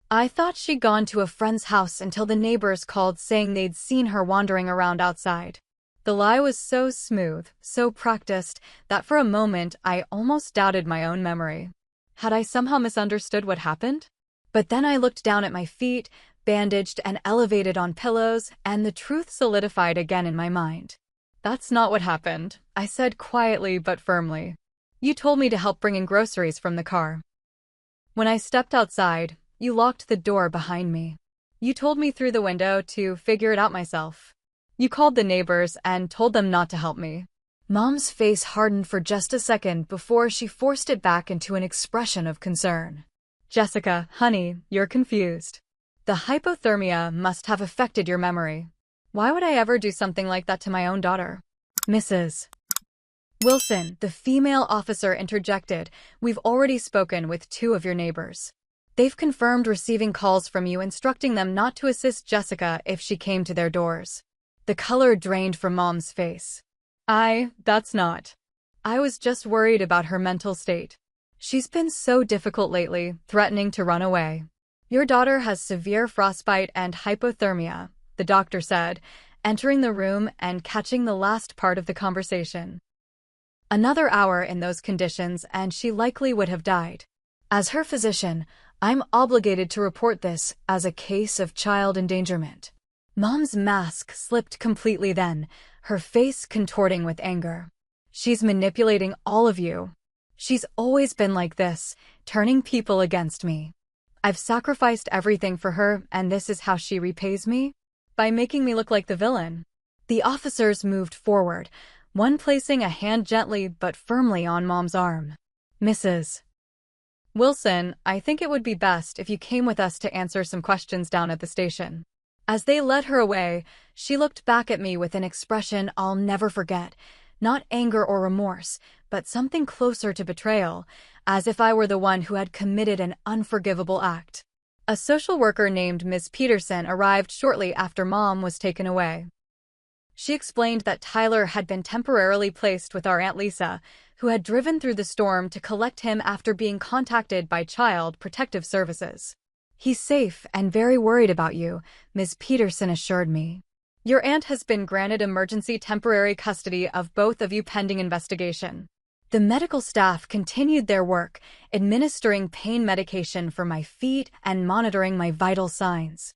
I thought she'd gone to a friend's house until the neighbors called saying they'd seen her wandering around outside. The lie was so smooth, so practiced, that for a moment I almost doubted my own memory. Had I somehow misunderstood what happened? But then I looked down at my feet, bandaged and elevated on pillows, and the truth solidified again in my mind. That's not what happened, I said quietly but firmly. You told me to help bring in groceries from the car. When I stepped outside, you locked the door behind me. You told me through the window to figure it out myself. You called the neighbors and told them not to help me. Mom's face hardened for just a second before she forced it back into an expression of concern. Jessica, honey, you're confused. The hypothermia must have affected your memory. Why would I ever do something like that to my own daughter? Mrs. Wilson, the female officer interjected, "We've already spoken with 2 of your neighbors. They've confirmed receiving calls from you instructing them not to assist Jessica if she came to their doors." The color drained from Mom's face. That's not. I was just worried about her mental state. She's been so difficult lately, threatening to run away. "Your daughter has severe frostbite and hypothermia," the doctor said, entering the room and catching the last part of the conversation. "Another hour in those conditions and she likely would have died. As her physician, I'm obligated to report this as a case of child endangerment." Mom's mask slipped completely then, her face contorting with anger. "She's manipulating all of you. She's always been like this, turning people against me. I've sacrificed everything for her, and this is how she repays me? By making me look like the villain." The officers moved forward, one placing a hand gently but firmly on Mom's arm. "Mrs. Wilson, I think it would be best if you came with us to answer some questions down at the station." As they led her away, she looked back at me with an expression I'll never forget, not anger or remorse, but something closer to betrayal, as if I were the one who had committed an unforgivable act. A social worker named Ms. Peterson arrived shortly after Mom was taken away. She explained that Tyler had been temporarily placed with our Aunt Lisa, who had driven through the storm to collect him after being contacted by Child Protective Services. "He's safe and very worried about you," Ms. Peterson assured me. "Your aunt has been granted emergency temporary custody of both of you pending investigation." The medical staff continued their work, administering pain medication for my feet and monitoring my vital signs.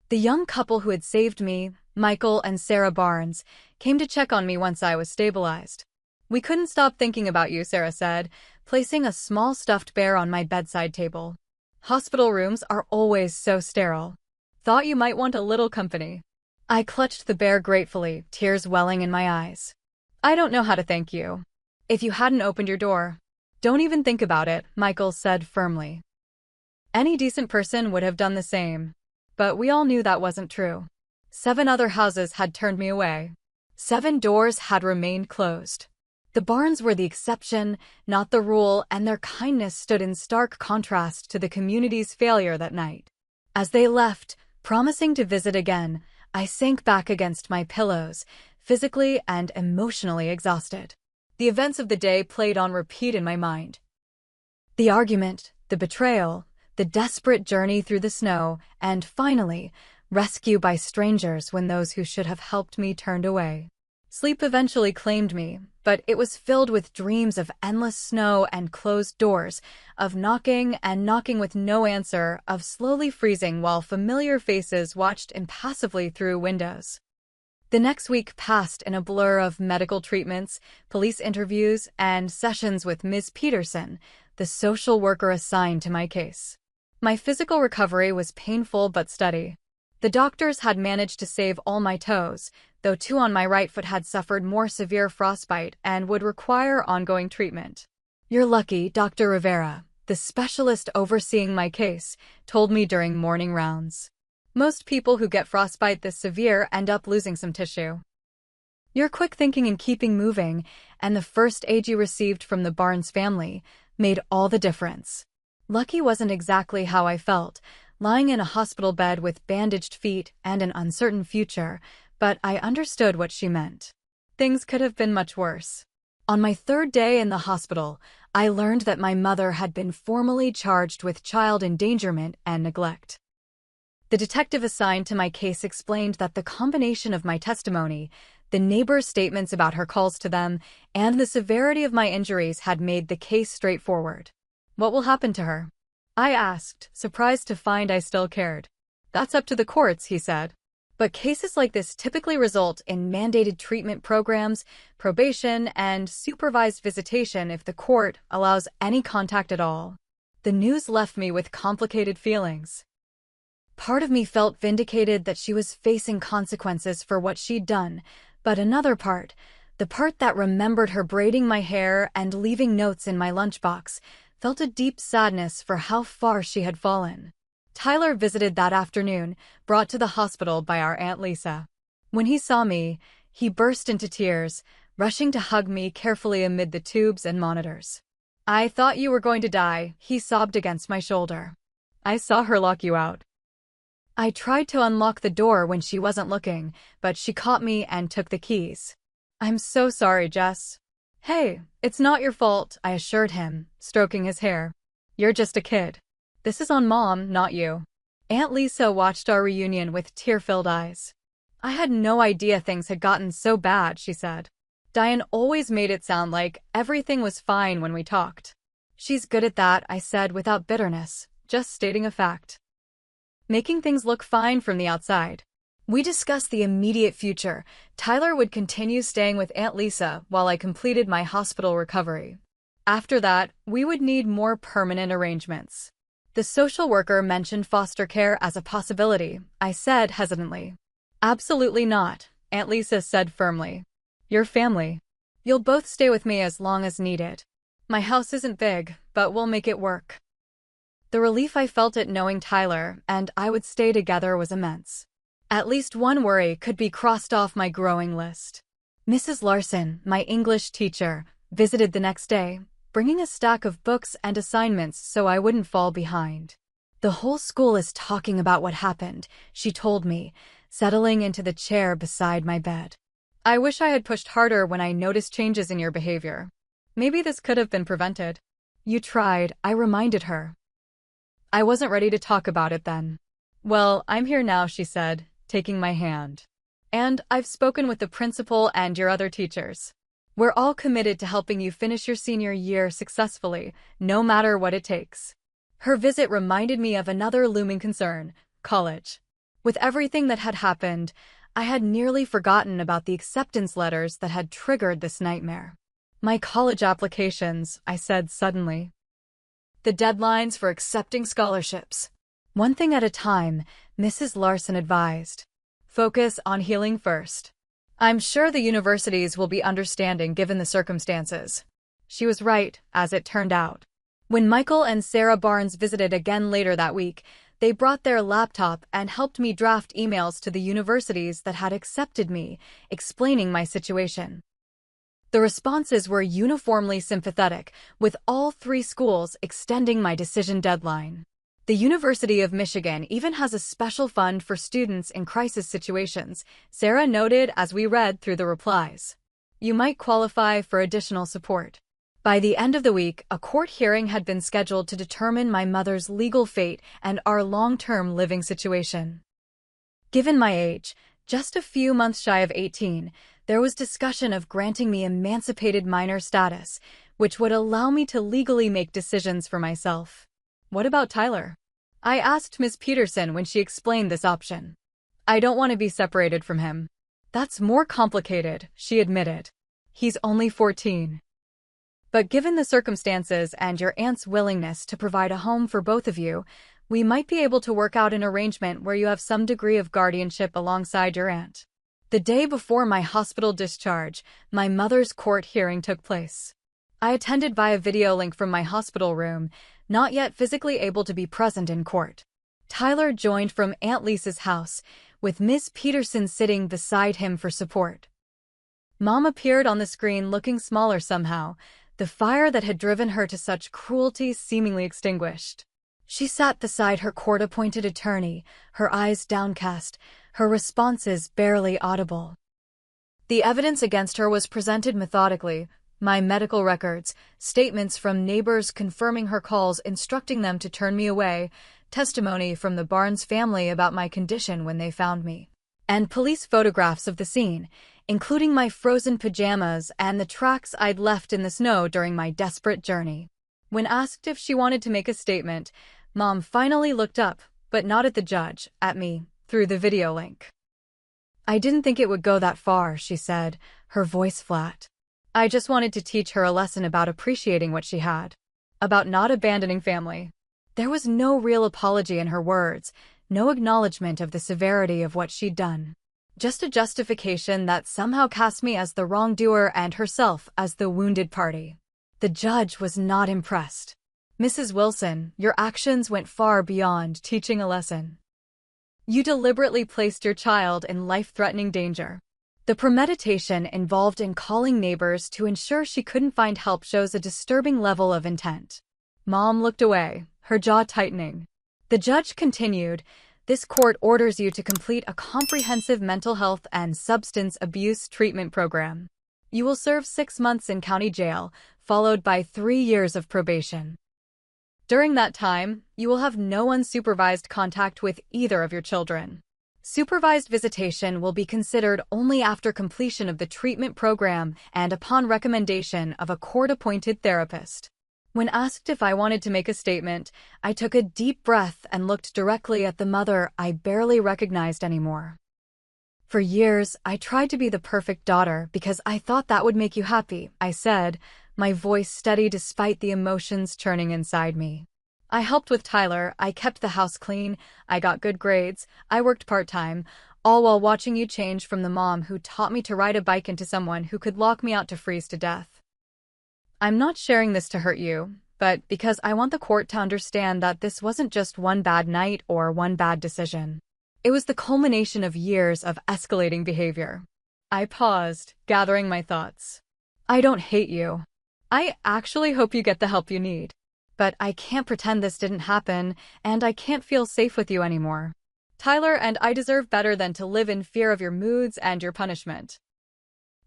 The young couple who had saved me, Michael and Sarah Barnes, came to check on me once I was stabilized. "We couldn't stop thinking about you," Sarah said, placing a small stuffed bear on my bedside table. "Hospital rooms are always so sterile. Thought you might want a little company." I clutched the bear gratefully, tears welling in my eyes. "I don't know how to thank you. If you hadn't opened your door." "Don't even think about it," Michael said firmly. "Any decent person would have done the same." But we all knew that wasn't true. 7 other houses had turned me away. 7 doors had remained closed. The Barnes were the exception, not the rule, and their kindness stood in stark contrast to the community's failure that night. As they left, promising to visit again, I sank back against my pillows, physically and emotionally exhausted. The events of the day played on repeat in my mind. The argument, the betrayal, the desperate journey through the snow, and finally, rescue by strangers when those who should have helped me turned away. Sleep eventually claimed me, but it was filled with dreams of endless snow and closed doors, of knocking and knocking with no answer, of slowly freezing while familiar faces watched impassively through windows. The next week passed in a blur of medical treatments, police interviews, and sessions with Ms. Peterson, the social worker assigned to my case. My physical recovery was painful but steady. The doctors had managed to save all my toes, though 2 on my right foot had suffered more severe frostbite and would require ongoing treatment. "You're lucky," Dr. Rivera, the specialist overseeing my case, told me during morning rounds. "Most people who get frostbite this severe end up losing some tissue. Your quick thinking and keeping moving, and the first aid you received from the Barnes family, made all the difference." Lucky wasn't exactly how I felt, lying in a hospital bed with bandaged feet and an uncertain future, but I understood what she meant. Things could have been much worse. On my 3rd day in the hospital, I learned that my mother had been formally charged with child endangerment and neglect. The detective assigned to my case explained that the combination of my testimony, the neighbors' statements about her calls to them, and the severity of my injuries had made the case straightforward. "What will happen to her?" I asked, surprised to find I still cared. "That's up to the courts," he said. "But cases like this typically result in mandated treatment programs, probation, and supervised visitation if the court allows any contact at all." The news left me with complicated feelings. Part of me felt vindicated that she was facing consequences for what she'd done, but another part, the part that remembered her braiding my hair and leaving notes in my lunchbox, felt a deep sadness for how far she had fallen. Tyler visited that afternoon, brought to the hospital by our Aunt Lisa. When he saw me, he burst into tears, rushing to hug me carefully amid the tubes and monitors. "I thought you were going to die," he sobbed against my shoulder. "I saw her lock you out." I tried to unlock the door when she wasn't looking, but she caught me and took the keys. "I'm so sorry, Jess." "Hey, it's not your fault," I assured him, stroking his hair. "You're just a kid. This is on Mom, not you." Aunt Lisa watched our reunion with tear-filled eyes. "I had no idea things had gotten so bad," she said. "Diane always made it sound like everything was fine when we talked." "She's good at that," I said without bitterness, just stating a fact. Making things look fine from the outside. We discussed the immediate future. Tyler would continue staying with Aunt Lisa while I completed my hospital recovery. After that, we would need more permanent arrangements. The social worker mentioned foster care as a possibility, I said hesitantly. "Absolutely not," Aunt Lisa said firmly. "Your family. You'll both stay with me as long as needed. My house isn't big, but we'll make it work." The relief I felt at knowing Tyler and I would stay together was immense. At least one worry could be crossed off my growing list. Mrs. Larson, my English teacher, visited the next day, bringing a stack of books and assignments so I wouldn't fall behind. "The whole school is talking about what happened," she told me, settling into the chair beside my bed. "I wish I had pushed harder when I noticed changes in your behavior. Maybe this could have been prevented." "You tried," I reminded her. "I wasn't ready to talk about it then." "Well, I'm here now," she said, taking my hand. "And I've spoken with the principal and your other teachers. We're all committed to helping you finish your senior year successfully, no matter what it takes." Her visit reminded me of another looming concern: college. With everything that had happened, I had nearly forgotten about the acceptance letters that had triggered this nightmare. "My college applications," I said suddenly. "The deadlines for accepting scholarships." "One thing at a time," Mrs. Larson advised. "Focus on healing first. I'm sure the universities will be understanding given the circumstances." She was right, as it turned out. When Michael and Sarah Barnes visited again later that week, they brought their laptop and helped me draft emails to the universities that had accepted me, explaining my situation. The responses were uniformly sympathetic, with all 3 schools extending my decision deadline. The University of Michigan even has a special fund for students in crisis situations, Sarah noted as we read through the replies. "You might qualify for additional support." By the end of the week, a court hearing had been scheduled to determine my mother's legal fate and our long-term living situation. Given my age, just a few months shy of 18, there was discussion of granting me emancipated minor status, which would allow me to legally make decisions for myself. "What about Tyler?" I asked Ms. Peterson when she explained this option. "I don't want to be separated from him." "That's more complicated," she admitted. "He's only 14. But given the circumstances and your aunt's willingness to provide a home for both of you, we might be able to work out an arrangement where you have some degree of guardianship alongside your aunt." The day before my hospital discharge, my mother's court hearing took place. I attended via video link from my hospital room, not yet physically able to be present in court. Tyler joined from Aunt Lisa's house, with Ms. Peterson sitting beside him for support. Mom appeared on the screen looking smaller somehow, the fire that had driven her to such cruelty seemingly extinguished. She sat beside her court-appointed attorney, her eyes downcast, her responses barely audible. The evidence against her was presented methodically: my medical records, statements from neighbors confirming her calls instructing them to turn me away, testimony from the Barnes family about my condition when they found me, and police photographs of the scene, including my frozen pajamas and the tracks I'd left in the snow during my desperate journey. When asked if she wanted to make a statement, Mom finally looked up, but not at the judge, at me, through the video link. "I didn't think it would go that far," she said, her voice flat. "I just wanted to teach her a lesson about appreciating what she had, about not abandoning family." There was no real apology in her words, no acknowledgement of the severity of what she'd done. Just a justification that somehow cast me as the wrongdoer and herself as the wounded party. The judge was not impressed. "Mrs. Wilson, your actions went far beyond teaching a lesson. You deliberately placed your child in life-threatening danger. The premeditation involved in calling neighbors to ensure she couldn't find help shows a disturbing level of intent. Mom looked away, her jaw tightening. The judge continued, "This court orders you to complete a comprehensive mental health and substance abuse treatment program. You will serve 6 months in county jail, followed by 3 years of probation. During that time, you will have no unsupervised contact with either of your children. Supervised visitation will be considered only after completion of the treatment program and upon recommendation of a court-appointed therapist." When asked if I wanted to make a statement, I took a deep breath and looked directly at the mother I barely recognized anymore. "For years, I tried to be the perfect daughter because I thought that would make you happy," I said, my voice steady despite the emotions churning inside me. "I helped with Tyler, I kept the house clean, I got good grades, I worked part-time, all while watching you change from the mom who taught me to ride a bike into someone who could lock me out to freeze to death. I'm not sharing this to hurt you, but because I want the court to understand that this wasn't just one bad night or one bad decision. It was the culmination of years of escalating behavior." I paused, gathering my thoughts. "I don't hate you. I actually hope you get the help you need. But I can't pretend this didn't happen, and I can't feel safe with you anymore. Tyler and I deserve better than to live in fear of your moods and your punishment."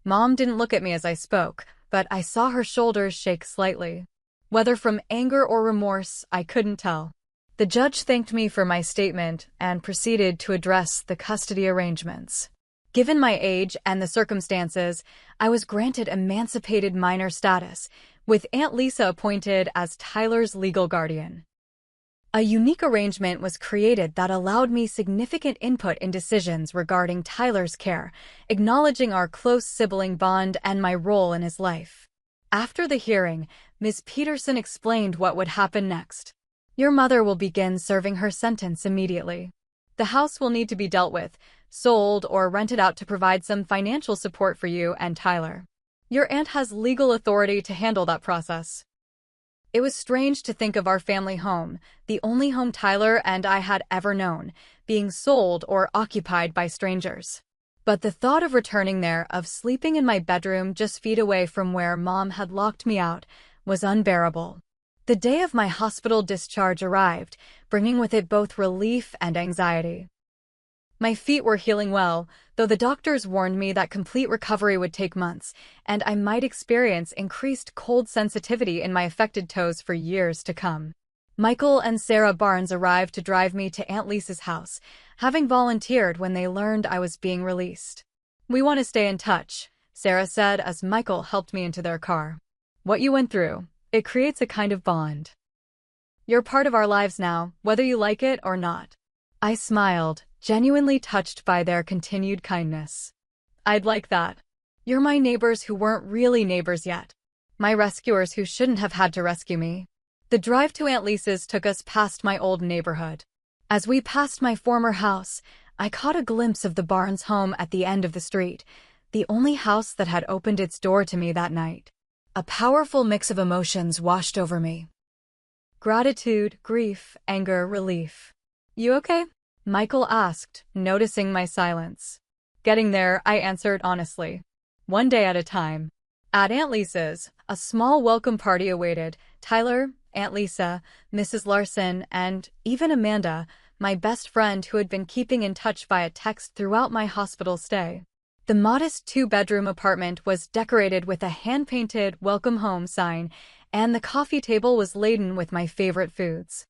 Mom didn't look at me as I spoke, but I saw her shoulders shake slightly. Whether from anger or remorse, I couldn't tell. The judge thanked me for my statement and proceeded to address the custody arrangements. Given my age and the circumstances, I was granted emancipated minor status, with Aunt Lisa appointed as Tyler's legal guardian. A unique arrangement was created that allowed me significant input in decisions regarding Tyler's care, acknowledging our close sibling bond and my role in his life. After the hearing, Ms. Peterson explained what would happen next. "Your mother will begin serving her sentence immediately. The house will need to be dealt with, sold, or rented out to provide some financial support for you and Tyler. Your aunt has legal authority to handle that process." It was strange to think of our family home, the only home Tyler and I had ever known, being sold or occupied by strangers. But the thought of returning there, of sleeping in my bedroom just feet away from where Mom had locked me out, was unbearable. The day of my hospital discharge arrived, bringing with it both relief and anxiety. My feet were healing well, though the doctors warned me that complete recovery would take months, and I might experience increased cold sensitivity in my affected toes for years to come. Michael and Sarah Barnes arrived to drive me to Aunt Lisa's house, having volunteered when they learned I was being released. "We want to stay in touch," Sarah said as Michael helped me into their car. "What you went through, it creates a kind of bond. You're part of our lives now, whether you like it or not." I smiled, genuinely touched by their continued kindness. "I'd like that. You're my neighbors who weren't really neighbors yet. My rescuers who shouldn't have had to rescue me." The drive to Aunt Lisa's took us past my old neighborhood. As we passed my former house, I caught a glimpse of the Barnes home at the end of the street, the only house that had opened its door to me that night. A powerful mix of emotions washed over me. Gratitude, grief, anger, relief. "You okay?" Michael asked, noticing my silence. "Getting there," I answered honestly. "One day at a time." At Aunt Lisa's, a small welcome party awaited. Tyler, Aunt Lisa, Mrs. Larson, and even Amanda, my best friend who had been keeping in touch via text throughout my hospital stay. The modest 2-bedroom apartment was decorated with a hand-painted "Welcome Home" sign, and the coffee table was laden with my favorite foods.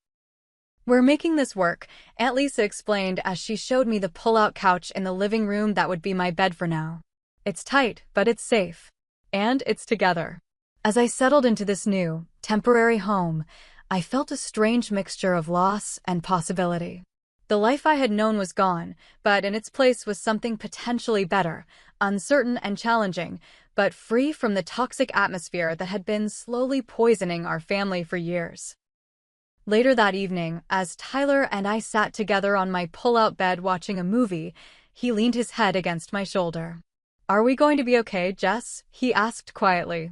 "We're making this work," Aunt Lisa explained as she showed me the pull-out couch in the living room that would be my bed for now. "It's tight, but it's safe. And it's together." As I settled into this new, temporary home, I felt a strange mixture of loss and possibility. The life I had known was gone, but in its place was something potentially better, uncertain and challenging, but free from the toxic atmosphere that had been slowly poisoning our family for years. Later that evening, as Tyler and I sat together on my pull-out bed watching a movie, he leaned his head against my shoulder. "Are we going to be okay, Jess?" he asked quietly.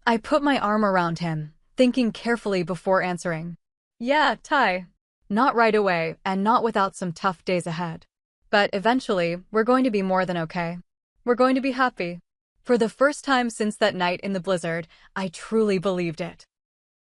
I put my arm around him, thinking carefully before answering. "Yeah, Ty. Not right away, and not without some tough days ahead. But eventually, we're going to be more than okay." We're going to be happy. For the first time since that night in the blizzard, I truly believed it.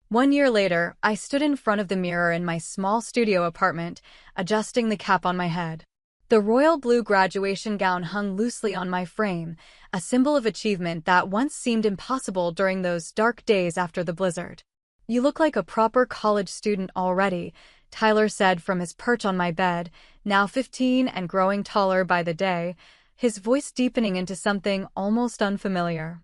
1 year later, I stood in front of the mirror in my small studio apartment, adjusting the cap on my head. The royal blue graduation gown hung loosely on my frame, a symbol of achievement that once seemed impossible during those dark days after the blizzard. "You look like a proper college student already," Tyler said from his perch on my bed, now 15 and growing taller by the day, his voice deepening into something almost unfamiliar.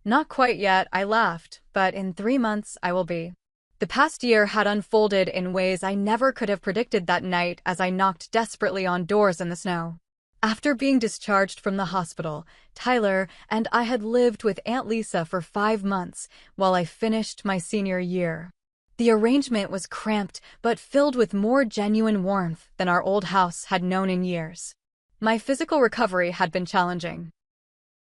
"Not quite yet," I laughed, "but in 3 months I will be." The past year had unfolded in ways I never could have predicted that night as I knocked desperately on doors in the snow. After being discharged from the hospital, Tyler and I had lived with Aunt Lisa for 5 months while I finished my senior year. The arrangement was cramped but filled with more genuine warmth than our old house had known in years. My physical recovery had been challenging.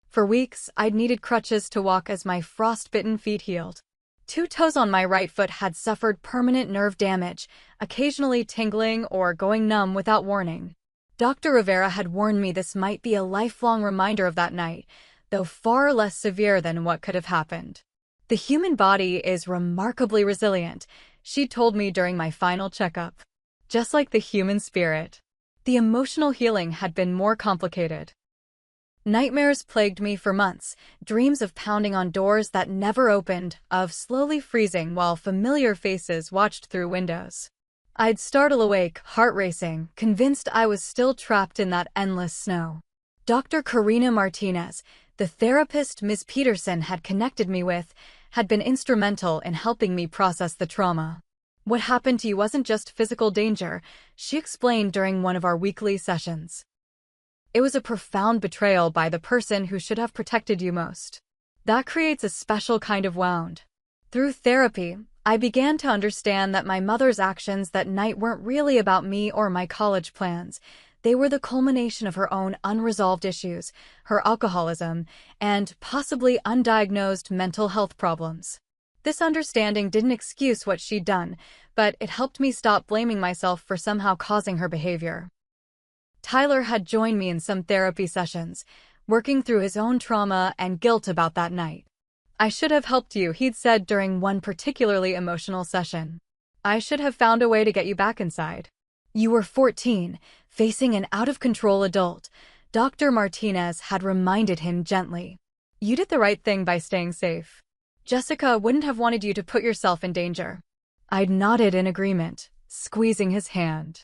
For weeks, I'd needed crutches to walk as my frost-bitten feet healed. 2 toes on my right foot had suffered permanent nerve damage, occasionally tingling or going numb without warning. Dr. Rivera had warned me this might be a lifelong reminder of that night, though far less severe than what could have happened. "The human body is remarkably resilient," she told me during my final checkup. Just like the human spirit. The emotional healing had been more complicated. Nightmares plagued me for months, dreams of pounding on doors that never opened, of slowly freezing while familiar faces watched through windows. I'd startle awake, heart racing, convinced I was still trapped in that endless snow. Dr. Karina Martinez, the therapist Ms. Peterson had connected me with, had been instrumental in helping me process the trauma. "What happened to you wasn't just physical danger," she explained during one of our weekly sessions. "It was a profound betrayal by the person who should have protected you most. That creates a special kind of wound." Through therapy, I began to understand that my mother's actions that night weren't really about me or my college plans. They were the culmination of her own unresolved issues, her alcoholism, and possibly undiagnosed mental health problems. This understanding didn't excuse what she'd done, but it helped me stop blaming myself for somehow causing her behavior. Tyler had joined me in some therapy sessions, working through his own trauma and guilt about that night. "I should have helped you," he'd said during one particularly emotional session. "I should have found a way to get you back inside. You were 14, facing an out-of-control adult," Dr. Martinez had reminded him gently. "You did the right thing by staying safe. Jessica wouldn't have wanted you to put yourself in danger." I'd nodded in agreement, squeezing his hand.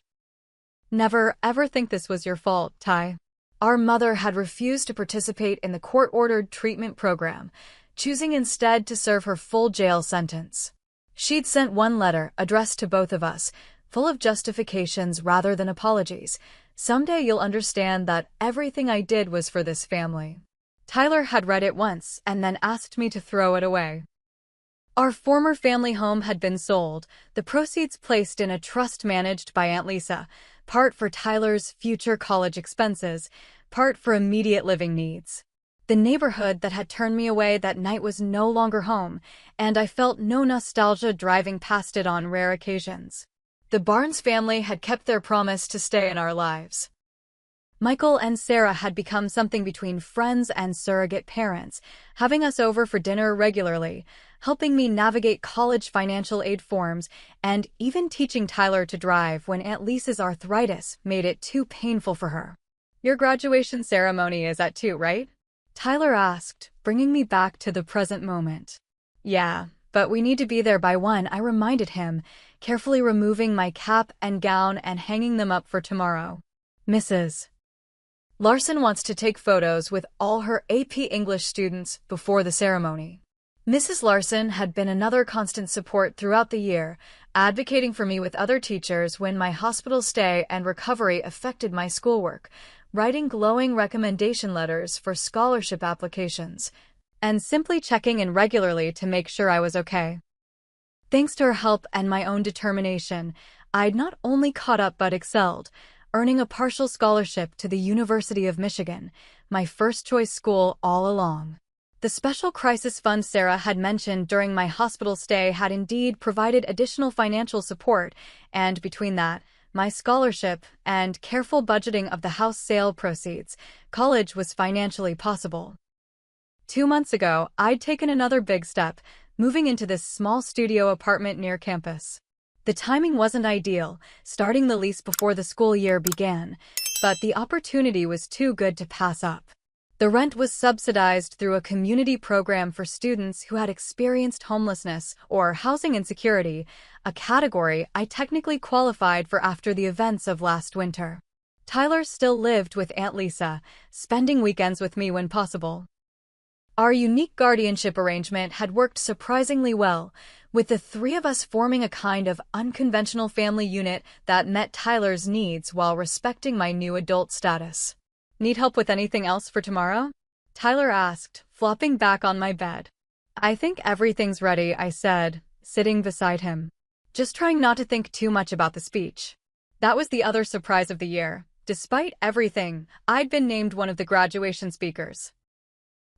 "Never ever think this was your fault, Ty." Our mother had refused to participate in the court-ordered treatment program, choosing instead to serve her full jail sentence. She'd sent one letter, addressed to both of us, full of justifications rather than apologies. "Someday you'll understand that everything I did was for this family." Tyler had read it once and then asked me to throw it away. Our former family home had been sold, the proceeds placed in a trust managed by Aunt Lisa, part for Tyler's future college expenses, part for immediate living needs. The neighborhood that had turned me away that night was no longer home, and I felt no nostalgia driving past it on rare occasions. The Barnes family had kept their promise to stay in our lives. Michael and Sarah had become something between friends and surrogate parents, having us over for dinner regularly, helping me navigate college financial aid forms, and even teaching Tyler to drive when Aunt Lisa's arthritis made it too painful for her. "Your graduation ceremony is at 2, right?" Tyler asked, bringing me back to the present moment. "Yeah, but we need to be there by 1, I reminded him, carefully removing my cap and gown and hanging them up for tomorrow. "Mrs. Larson wants to take photos with all her AP English students before the ceremony." Mrs. Larson had been another constant support throughout the year, advocating for me with other teachers when my hospital stay and recovery affected my schoolwork, writing glowing recommendation letters for scholarship applications, and simply checking in regularly to make sure I was okay. Thanks to her help and my own determination, I'd not only caught up but excelled, earning a partial scholarship to the University of Michigan, my first-choice school all along. The special crisis fund Sarah had mentioned during my hospital stay had indeed provided additional financial support, and between that, my scholarship, and careful budgeting of the house sale proceeds, college was financially possible. 2 months ago, I'd taken another big step, moving into this small studio apartment near campus. The timing wasn't ideal, starting the lease before the school year began, but the opportunity was too good to pass up. The rent was subsidized through a community program for students who had experienced homelessness or housing insecurity, a category I technically qualified for after the events of last winter. Tyler still lived with Aunt Lisa, spending weekends with me when possible. Our unique guardianship arrangement had worked surprisingly well, with the three of us forming a kind of unconventional family unit that met Tyler's needs while respecting my new adult status. "Need help with anything else for tomorrow?" Tyler asked, flopping back on my bed. "I think everything's ready," I said, sitting beside him. Just trying not to think too much about the speech. That was the other surprise of the year. Despite everything, I'd been named one of the graduation speakers.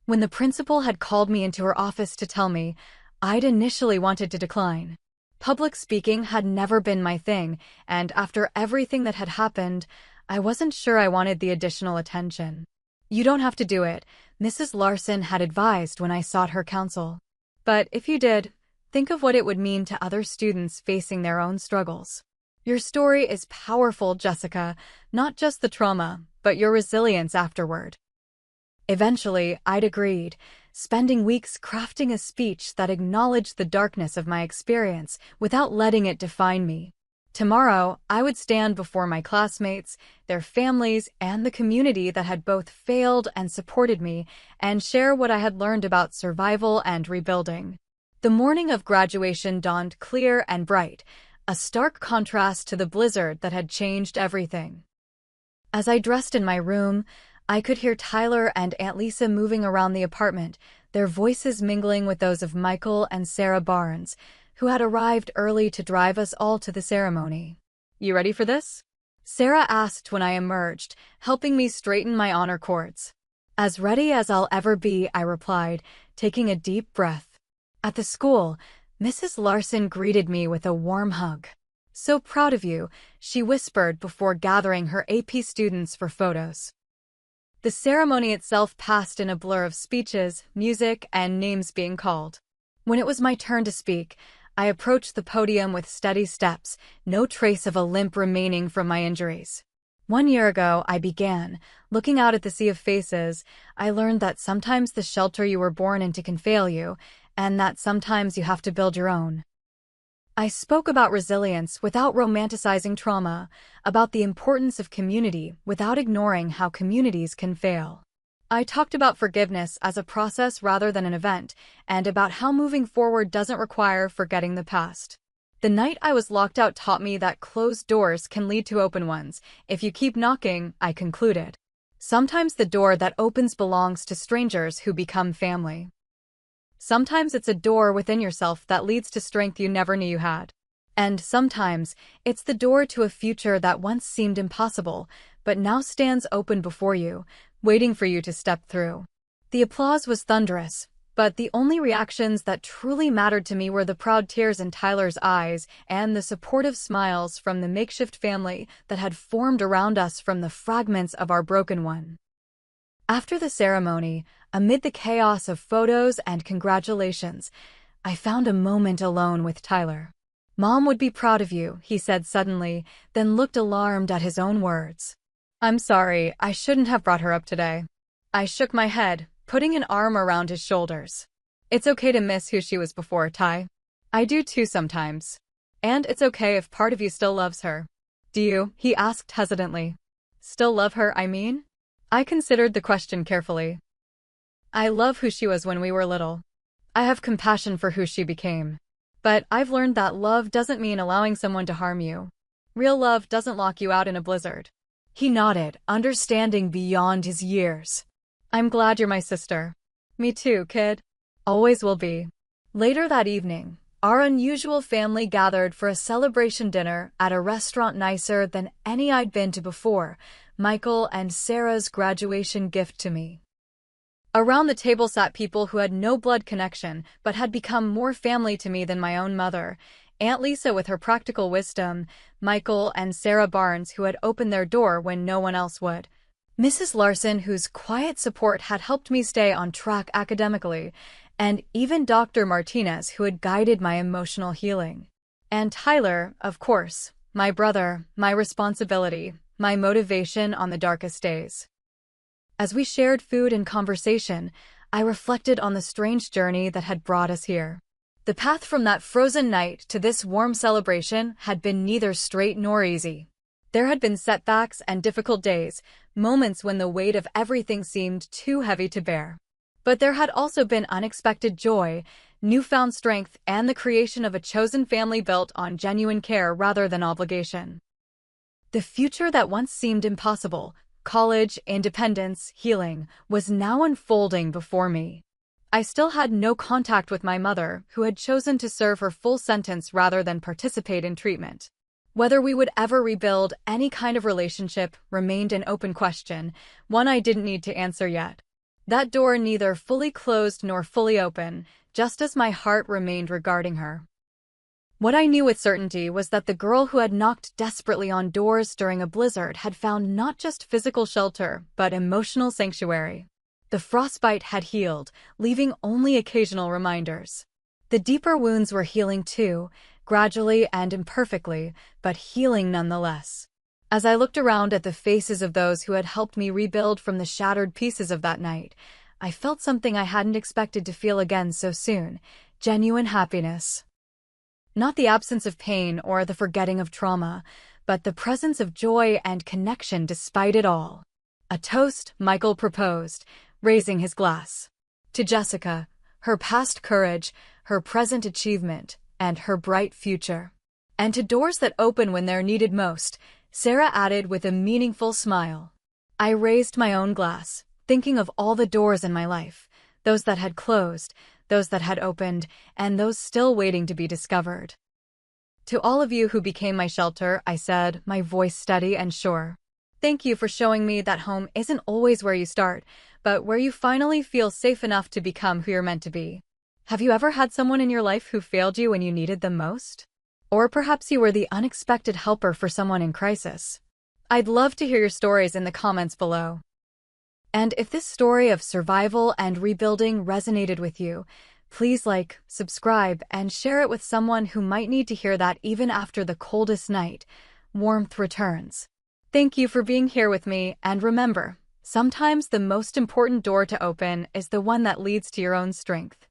When the principal had called me into her office to tell me, I'd initially wanted to decline. Public speaking had never been my thing, and after everything that had happened, I wasn't sure I wanted the additional attention. "You don't have to do it," Mrs. Larson had advised when I sought her counsel. "But if you did, think of what it would mean to other students facing their own struggles. Your story is powerful, Jessica, not just the trauma, but your resilience afterward." Eventually, I'd agreed, spending weeks crafting a speech that acknowledged the darkness of my experience without letting it define me. Tomorrow, I would stand before my classmates, their families, and the community that had both failed and supported me, and share what I had learned about survival and rebuilding. The morning of graduation dawned clear and bright, a stark contrast to the blizzard that had changed everything. As I dressed in my room, I could hear Tyler and Aunt Lisa moving around the apartment, their voices mingling with those of Michael and Sarah Barnes, who had arrived early to drive us all to the ceremony. "You ready for this?" Sarah asked when I emerged, helping me straighten my honor cords. "As ready as I'll ever be," I replied, taking a deep breath. At the school, Mrs. Larson greeted me with a warm hug. "So proud of you," she whispered before gathering her AP students for photos. The ceremony itself passed in a blur of speeches, music, and names being called. When it was my turn to speak, I approached the podium with steady steps, no trace of a limp remaining from my injuries. "1 year ago, I began. Looking out at the sea of faces, I learned that sometimes the shelter you were born into can fail you, and that sometimes you have to build your own." I spoke about resilience without romanticizing trauma, about the importance of community without ignoring how communities can fail. I talked about forgiveness as a process rather than an event, and about how moving forward doesn't require forgetting the past. The night I was locked out taught me that closed doors can lead to open ones. If you keep knocking, I concluded. Sometimes the door that opens belongs to strangers who become family. Sometimes it's a door within yourself that leads to strength you never knew you had. And sometimes it's the door to a future that once seemed impossible, but now stands open before you, waiting for you to step through. The applause was thunderous, but the only reactions that truly mattered to me were the proud tears in Tyler's eyes and the supportive smiles from the makeshift family that had formed around us from the fragments of our broken one. After the ceremony, amid the chaos of photos and congratulations, I found a moment alone with Tyler. "Mom would be proud of you," he said suddenly, then looked alarmed at his own words. "I'm sorry, I shouldn't have brought her up today." I shook my head, putting an arm around his shoulders. "It's okay to miss who she was before, Ty. I do too sometimes. And it's okay if part of you still loves her." "Do you?" he asked hesitantly. "Still love her, I mean?" I considered the question carefully. "I love who she was when we were little. I have compassion for who she became. But I've learned that love doesn't mean allowing someone to harm you. Real love doesn't lock you out in a blizzard." He nodded, understanding beyond his years. "I'm glad you're my sister." "Me too, kid. Always will be." Later that evening, our unusual family gathered for a celebration dinner at a restaurant nicer than any I'd been to before, Michael and Sarah's graduation gift to me. Around the table sat people who had no blood connection but had become more family to me than my own mother: Aunt Lisa with her practical wisdom, Michael and Sarah Barnes who had opened their door when no one else would, Mrs. Larson whose quiet support had helped me stay on track academically, and even Dr. Martinez who had guided my emotional healing. And Tyler, of course, my brother, my responsibility, my motivation on the darkest days. As we shared food and conversation, I reflected on the strange journey that had brought us here. The path from that frozen night to this warm celebration had been neither straight nor easy. There had been setbacks and difficult days, moments when the weight of everything seemed too heavy to bear. But there had also been unexpected joy, newfound strength, and the creation of a chosen family built on genuine care rather than obligation. The future that once seemed impossible, college, independence, healing, was now unfolding before me. I still had no contact with my mother, who had chosen to serve her full sentence rather than participate in treatment. Whether we would ever rebuild any kind of relationship remained an open question, one I didn't need to answer yet. That door neither fully closed nor fully open, just as my heart remained regarding her. What I knew with certainty was that the girl who had knocked desperately on doors during a blizzard had found not just physical shelter, but emotional sanctuary. The frostbite had healed, leaving only occasional reminders. The deeper wounds were healing too, gradually and imperfectly, but healing nonetheless. As I looked around at the faces of those who had helped me rebuild from the shattered pieces of that night, I felt something I hadn't expected to feel again so soon: genuine happiness. Not the absence of pain or the forgetting of trauma, but the presence of joy and connection despite it all. A toast, Michael proposed, raising his glass. To Jessica, her past courage, her present achievement, and her bright future. And to doors that open when they're needed most, Sarah added with a meaningful smile. I raised my own glass, thinking of all the doors in my life, those that had closed, those that had opened, and those still waiting to be discovered. To all of you who became my shelter, I said, my voice steady and sure. Thank you for showing me that home isn't always where you start, but where you finally feel safe enough to become who you're meant to be. Have you ever had someone in your life who failed you when you needed them most? Or perhaps you were the unexpected helper for someone in crisis. I'd love to hear your stories in the comments below. And if this story of survival and rebuilding resonated with you, please like, subscribe, and share it with someone who might need to hear that even after the coldest night, warmth returns. Thank you for being here with me, and remember, sometimes the most important door to open is the one that leads to your own strength.